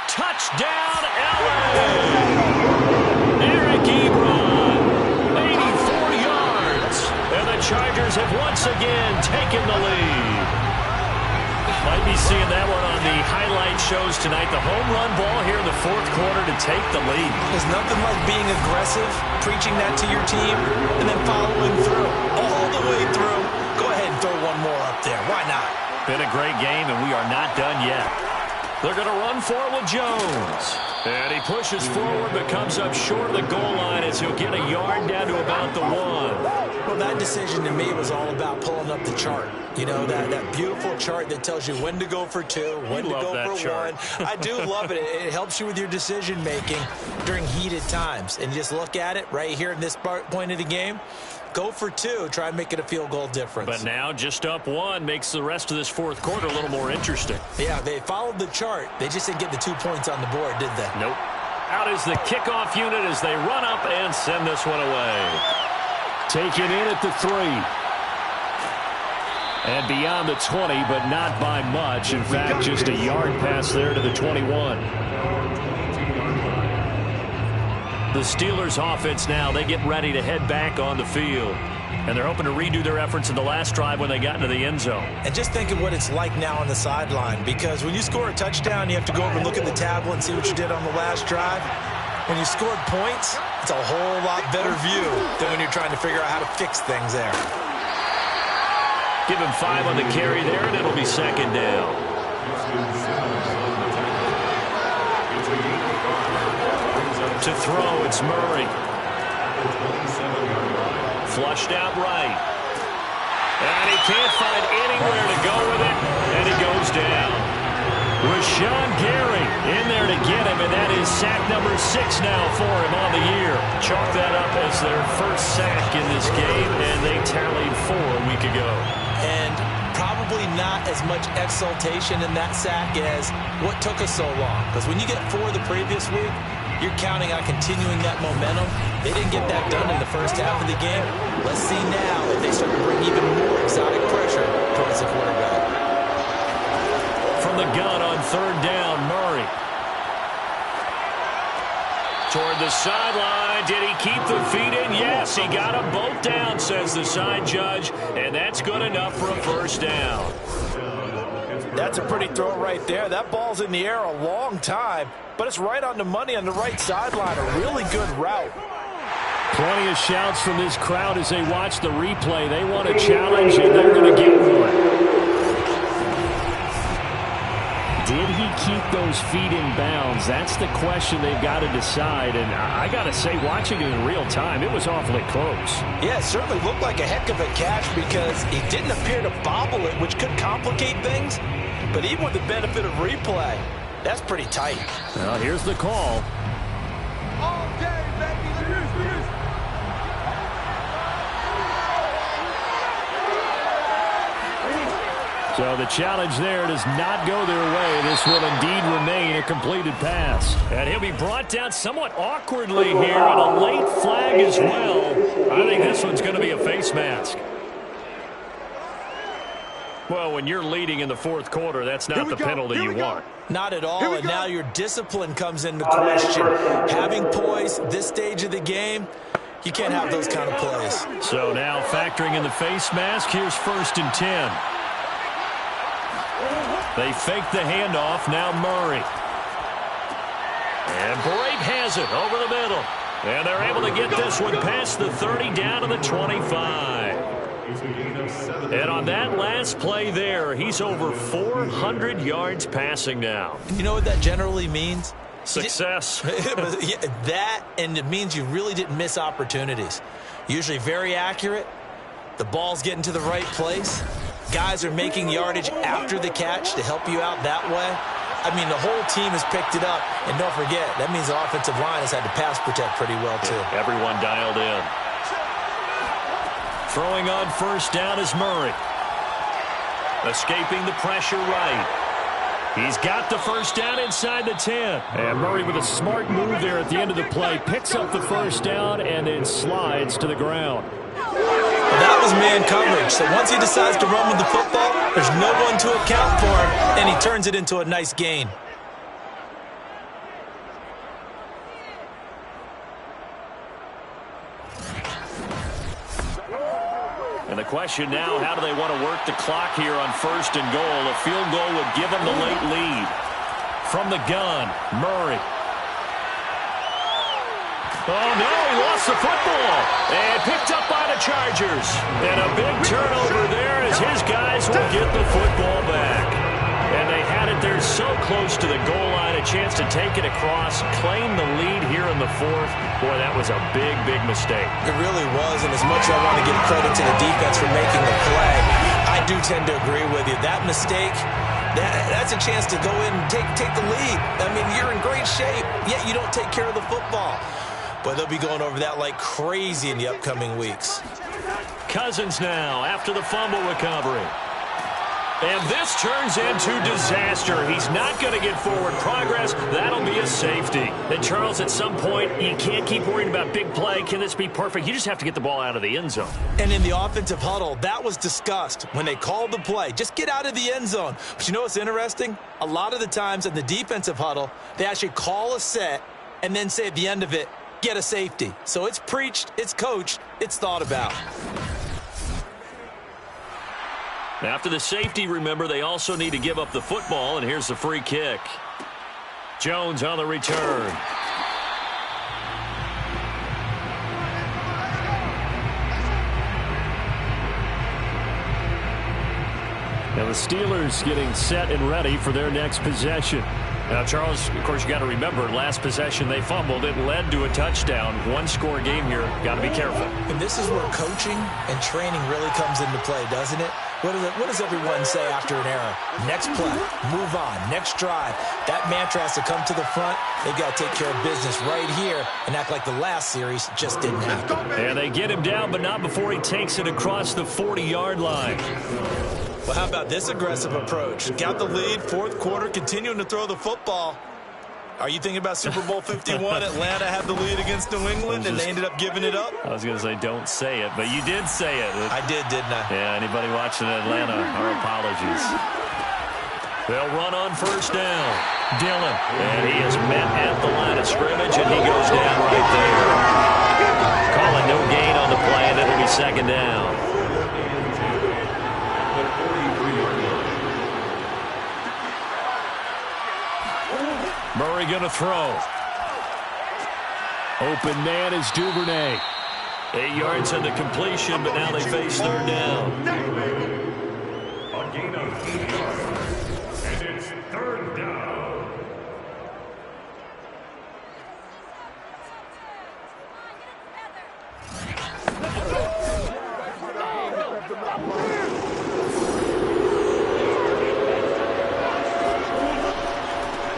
Speaker 2: Touchdown, LA. Eric Ebron, 84 yards. And the Chargers have once again taken the lead. Might be seeing that one on the highlight shows tonight. The home run ball here in the 4th quarter to take the lead.
Speaker 3: There's nothing like being aggressive, preaching that to your team, and then following through all the way through. Go ahead and throw one more up there. Why not?
Speaker 2: Been a great game, and we are not done yet. They're going to run for it with Jones. And he pushes forward but comes up short of the goal line as he'll get a yard down to about the 1.
Speaker 3: Well, that decision to me was all about pulling up the chart. You know, that beautiful chart that tells you when to go for 2, when to go for
Speaker 2: chart.
Speaker 3: 1. I do love it. It helps you with your decision-making during heated times. And just look at it right here in this point of the game. Go for 2. Try and make it a field goal difference.
Speaker 2: But now just up 1 makes the rest of this 4th quarter a little more interesting.
Speaker 3: Yeah, they followed the chart. They just didn't get the 2 points on the board, did they?
Speaker 2: Nope. Out is the kickoff unit as they run up and send this one away.
Speaker 6: Taken in at the 3. And beyond the 20, but not by much. In fact, just a yard pass there to the 21.
Speaker 2: The Steelers offense now, they get ready to head back on the field. And they're hoping to redo their efforts in the last drive when they got into the end zone.
Speaker 3: And just think of what it's like now on the sideline, because when you score a touchdown, you have to go over and look at the tablet and see what you did on the last drive. When you scored points, it's a whole lot better view than when you're trying to figure out how to fix things there.
Speaker 2: Give him 5 on the carry there, and it'll be 2nd down. To throw, it's Murray. Flushed out right. And he can't find anywhere to go with it, and he goes down. Rashawn Gary in there to get him, and that is sack number 6 now for him on the year. Chalk that up as their first sack in this game, and they tallied 4 a week ago.
Speaker 3: And probably not as much exultation in that sack as what took us so long. Because when you get 4 the previous week, you're counting on continuing that momentum. They didn't get that done in the first half of the game. Let's see now if they start to bring even more exotic pressure towards the quarterback.
Speaker 2: From the gun on 3rd down, Murray. Toward the sideline. Did he keep the feet in? Yes, he got them both down, says the side judge. And that's good enough for a first down.
Speaker 3: That's a pretty throw right there. That ball's in the air a long time, but it's right on the money on the right sideline. A really good route.
Speaker 6: Plenty of shouts from this crowd as they watch the replay. They want a challenge, and they're going to get one. Did he keep those feet in bounds? That's the question they've got to decide. And I got to say, watching it in real time, it was awfully close.
Speaker 3: Yeah, it certainly looked like a heck of a catch because he didn't appear to bobble it, which could complicate things. But even with the benefit of replay, that's pretty tight.
Speaker 6: Well, here's the call.
Speaker 8: All day, baby.
Speaker 6: So the challenge there does not go their way. This will indeed remain a completed pass.
Speaker 2: And he'll be brought down somewhat awkwardly here on a late flag as well. I think this one's going to be a face mask. Well, when you're leading in the 4th quarter, that's not the penalty you want.
Speaker 3: Not at all, and now your discipline comes into question. Having poise this stage of the game, you can't have those kind of plays.
Speaker 2: So now factoring in the face mask, here's 1st and 10. They fake the handoff, now Murray. And Brate has it over the middle. And they're able to get this one past the 30 down to the 25. And on that last play there, he's over 400 yards passing now.
Speaker 3: You know what that generally means?
Speaker 2: Success.
Speaker 3: That, and it means you really didn't miss opportunities. Usually very accurate. The ball's getting to the right place. Guys are making yardage after the catch to help you out that way. I mean, the whole team has picked it up. And don't forget, that means the offensive line has had to pass protect pretty well, too.
Speaker 2: Everyone dialed in. Throwing on 1st down is Murray. Escaping the pressure right. He's got the 1st down inside the 10.
Speaker 6: And Murray with a smart move there at the end of the play. Picks up the 1st down and then slides to the ground.
Speaker 3: Well, that was man coverage. So once he decides to run with the football, there's no one to account for him, and he turns it into a nice gain.
Speaker 2: And the question now, how do they want to work the clock here on 1st and goal? A field goal would give them the late lead. From the gun, Murray. Oh, no, he lost the football. And picked up by the Chargers. And a big turnover there as his guys will get the football back. And they had it there so close to the goal line, a chance to take it across, claim the lead here in the 4th. Boy, that was a big, big mistake.
Speaker 3: It really was, and as much as I want to give credit to the defense for making the play, I do tend to agree with you. That mistake, that's a chance to go in and take the lead. I mean, you're in great shape, yet you don't take care of the football. But they'll be going over that like crazy in the upcoming weeks.
Speaker 2: Cousins now after the fumble recovery. And this turns into disaster. He's not going to get forward progress. That'll be a safety. And, Charles, at some point, you can't keep worrying about big play. Can this be perfect? You just have to get the ball out of the end zone.
Speaker 3: And in the offensive huddle, that was discussed when they called the play. Just get out of the end zone. But you know what's interesting? A lot of the times in the defensive huddle, they actually call a set and then say at the end of it, get a safety. So it's preached, it's coached, it's thought about.
Speaker 2: After the safety, remember, they also need to give up the football, and here's the free kick. Jones on the return.
Speaker 6: Now the Steelers getting set and ready for their next possession. Now, Charles, of course, you got to remember, last possession they fumbled. It led to a touchdown. One-score game here. Got to be careful.
Speaker 3: And this is where coaching and training really comes into play, doesn't it? What does everyone say after an error? Next play, move on, next drive. That mantra has to come to the front. They've got to take care of business right here and act like the last series just didn't happen.
Speaker 6: And they get him down, but not before he takes it across the 40-yard line.
Speaker 3: Well, how about this aggressive approach? Got the lead, fourth quarter, continuing to throw the football. Are you thinking about Super Bowl 51? Atlanta had the lead against New England, and they ended up giving it up?
Speaker 6: I was going to say don't say it, but you did say it.
Speaker 3: I did, didn't I?
Speaker 6: Yeah, anybody watching Atlanta, our apologies. They'll run on first down. Dillon, and he is met at the line of scrimmage, and he goes down right there. Calling no gain on the play, and it'll be second down. Murray going to throw. Open man is Duvernay. 8 yards on the completion, but now they face third down.
Speaker 5: A gain of 8 yards, and it's third down.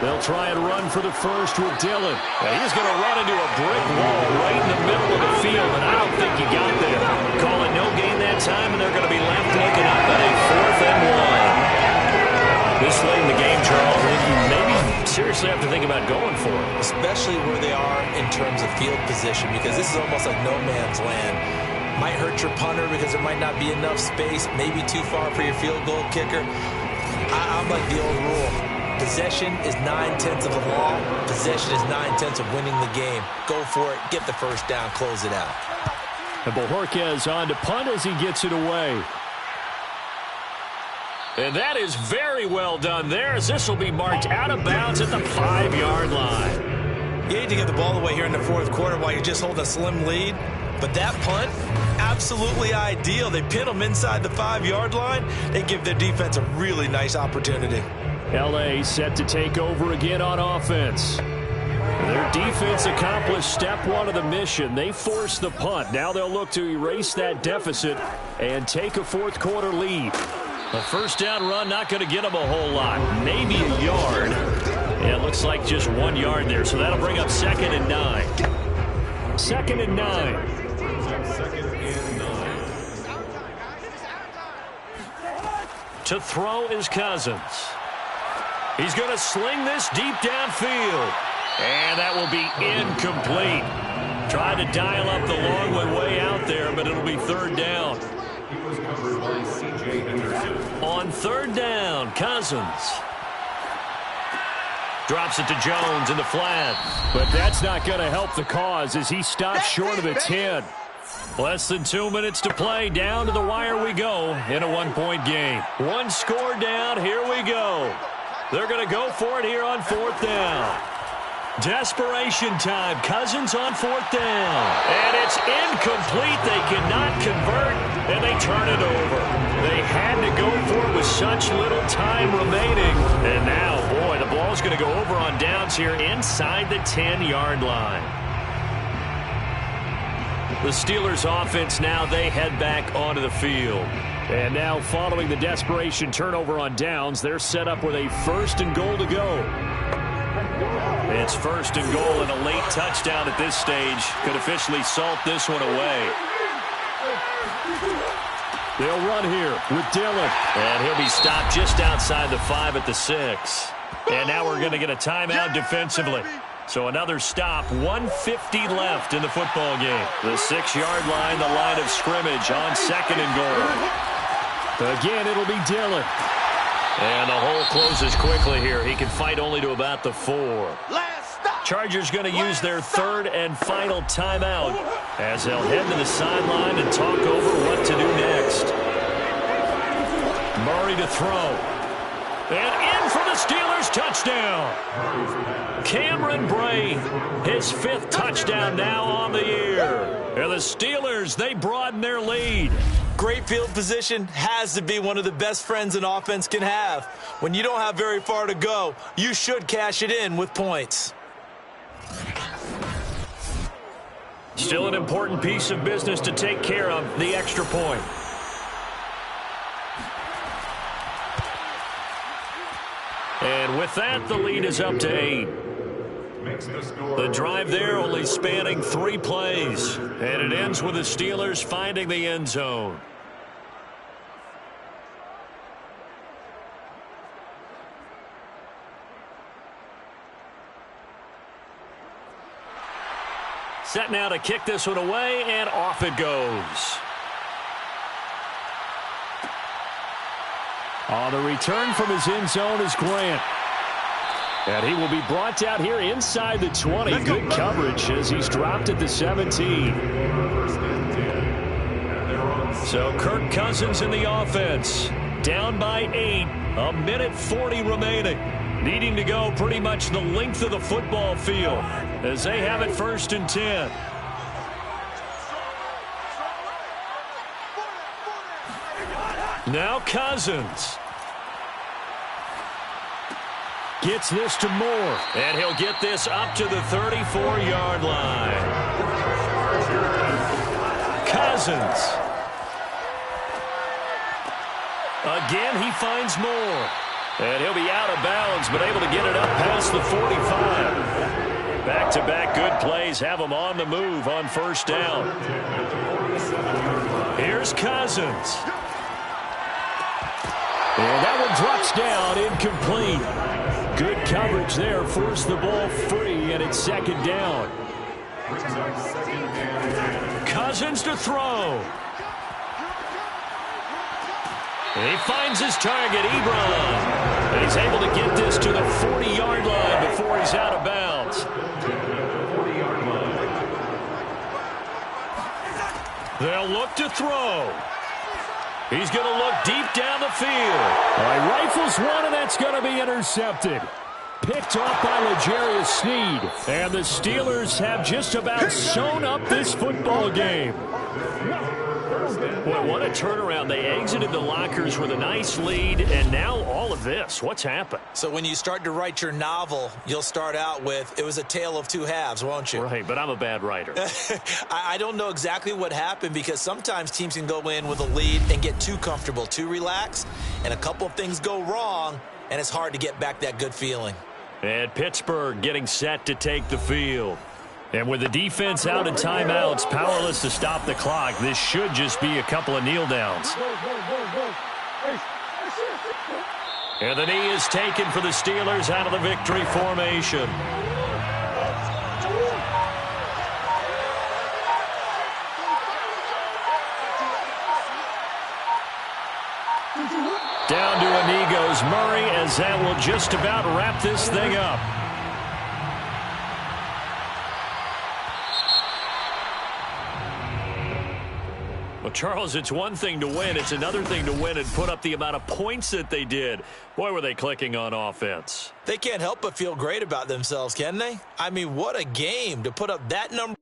Speaker 6: They'll try and run for the first with Dillon. And he's going to run into a brick wall right in the middle of the field, and I don't think he got there. Call it no gain that time, and they're going to be left looking up at a 4th and 1. This late in the game, Charles, I think you maybe seriously have to think about going for it.
Speaker 3: Especially where they are in terms of field position, because this is almost like no man's land. Might hurt your punter because there might not be enough space, maybe too far for your field goal kicker. I'm like the old rule. Possession is 9/10 of the law. Possession is 9/10 of winning the game. Go for it. Get the first down. Close it out.
Speaker 6: And Bojorquez on to punt as he gets it away. And that is very well done there, as this will be marked out of bounds at the 5-yard line.
Speaker 3: You hate to get the ball away here in the fourth quarter while you just hold a slim lead. But that punt, absolutely ideal. They pin them inside the 5-yard line. They give their defense a really nice opportunity.
Speaker 6: L.A. set to take over again on offense. Their defense accomplished step one of the mission. They forced the punt. Now they'll look to erase that deficit and take a fourth quarter lead. A first down run not going to get them a whole lot. Maybe a yard. Yeah, it looks like just 1 yard there. So that'll bring up 2nd and 9. 2nd and 9. To throw is Cousins. He's going to sling this deep downfield. And that will be incomplete. Trying to dial up the long way out there, but it'll be third down.
Speaker 5: He was covered by C.J. Henderson.
Speaker 6: On third down, Cousins drops it to Jones in the flat. But that's not going to help the cause as he stops short of the 10. Less than 2 minutes to play. Down to the wire we go in a one-point game. One score down. Here we go. They're going to go for it here on fourth down. Desperation time. Cousins on fourth down. And it's incomplete. They cannot convert, and they turn it over. They had to go for it with such little time remaining. And now, boy, the ball's going to go over on downs here inside the 10-yard line. The Steelers offense now, they head back onto the field. And now following the desperation turnover on downs, they're set up with a 1st and goal to go. It's 1st and goal, and a late touchdown at this stage could officially salt this one away. They'll run here with Dillon. And he'll be stopped just outside the 5 at the 6. And now we're going to get a timeout defensively. So another stop, 1:50 left in the football game. The 6-yard line, the line of scrimmage on 2nd and goal. Again, it'll be Dillon. And the hole closes quickly here. He can fight only to about the 4. Chargers going to use their 3rd and final timeout as they'll head to the sideline and talk over what to do next. Murray to throw. And in for the Steelers, touchdown. Cameron Bray, his 5th touchdown now on the year. And the Steelers, they broaden their lead.
Speaker 3: Great field position has to be one of the best friends an offense can have. When you don't have very far to go, you should cash it in with points.
Speaker 2: Still an important piece of business to take care of, the extra point. And with that, the lead is up to 8. The drive there only spanning 3 plays. And it ends with the Steelers finding the end zone. Set now to kick this one away, and off it goes.
Speaker 6: On the return from his end zone is Grant. And he will be brought down here inside the 20. Good coverage as he's dropped at the 17.
Speaker 2: So Kirk Cousins in the offense. Down by 8. A minute 40 remaining. Needing to go pretty much the length of the football field as they have it 1st and 10. Now Cousins. Gets this to Moore. And he'll get this up to the 34-yard line. Cousins. Again, he finds Moore. And he'll be out of bounds, but able to get it up past the 45. Back-to-back good plays have him on the move on 1st down. Here's Cousins.
Speaker 6: And that one drops down, incomplete. Good coverage there, forced the ball free, and it's 2nd down.
Speaker 2: Cousins to throw. And he finds his target, Ebron. And he's able to get this to the 40-yard line before he's out of bounds. They'll look to throw. He's going to look deep down the field.
Speaker 6: All right, rifles one, and that's going to be intercepted. Picked off by L'Jarius Sneed. And the Steelers have just about sewn up this football game.
Speaker 2: Boy, what a turnaround. They exited the lockers with a nice lead, and now all of this. What's happened?
Speaker 3: So when you start to write your novel, you'll start out with, it was a tale of 2 halves, won't you?
Speaker 2: Right, but I'm a bad writer.
Speaker 3: I don't know exactly what happened because sometimes teams can go in with a lead and get too comfortable, too relaxed, and a couple of things go wrong, and it's hard to get back that good feeling.
Speaker 2: And Pittsburgh getting set to take the field. And with the defense out in timeouts, powerless to stop the clock, this should just be a couple of kneel downs. And the knee is taken for the Steelers out of the victory formation. Down to a knee goes Murray, as that will just about wrap this thing up. Well, Charles, it's one thing to win. It's another thing to win and put up the amount of points that they did. Boy, were they clicking on offense.
Speaker 3: They can't help but feel great about themselves, can they? I mean, what a game to put up that number.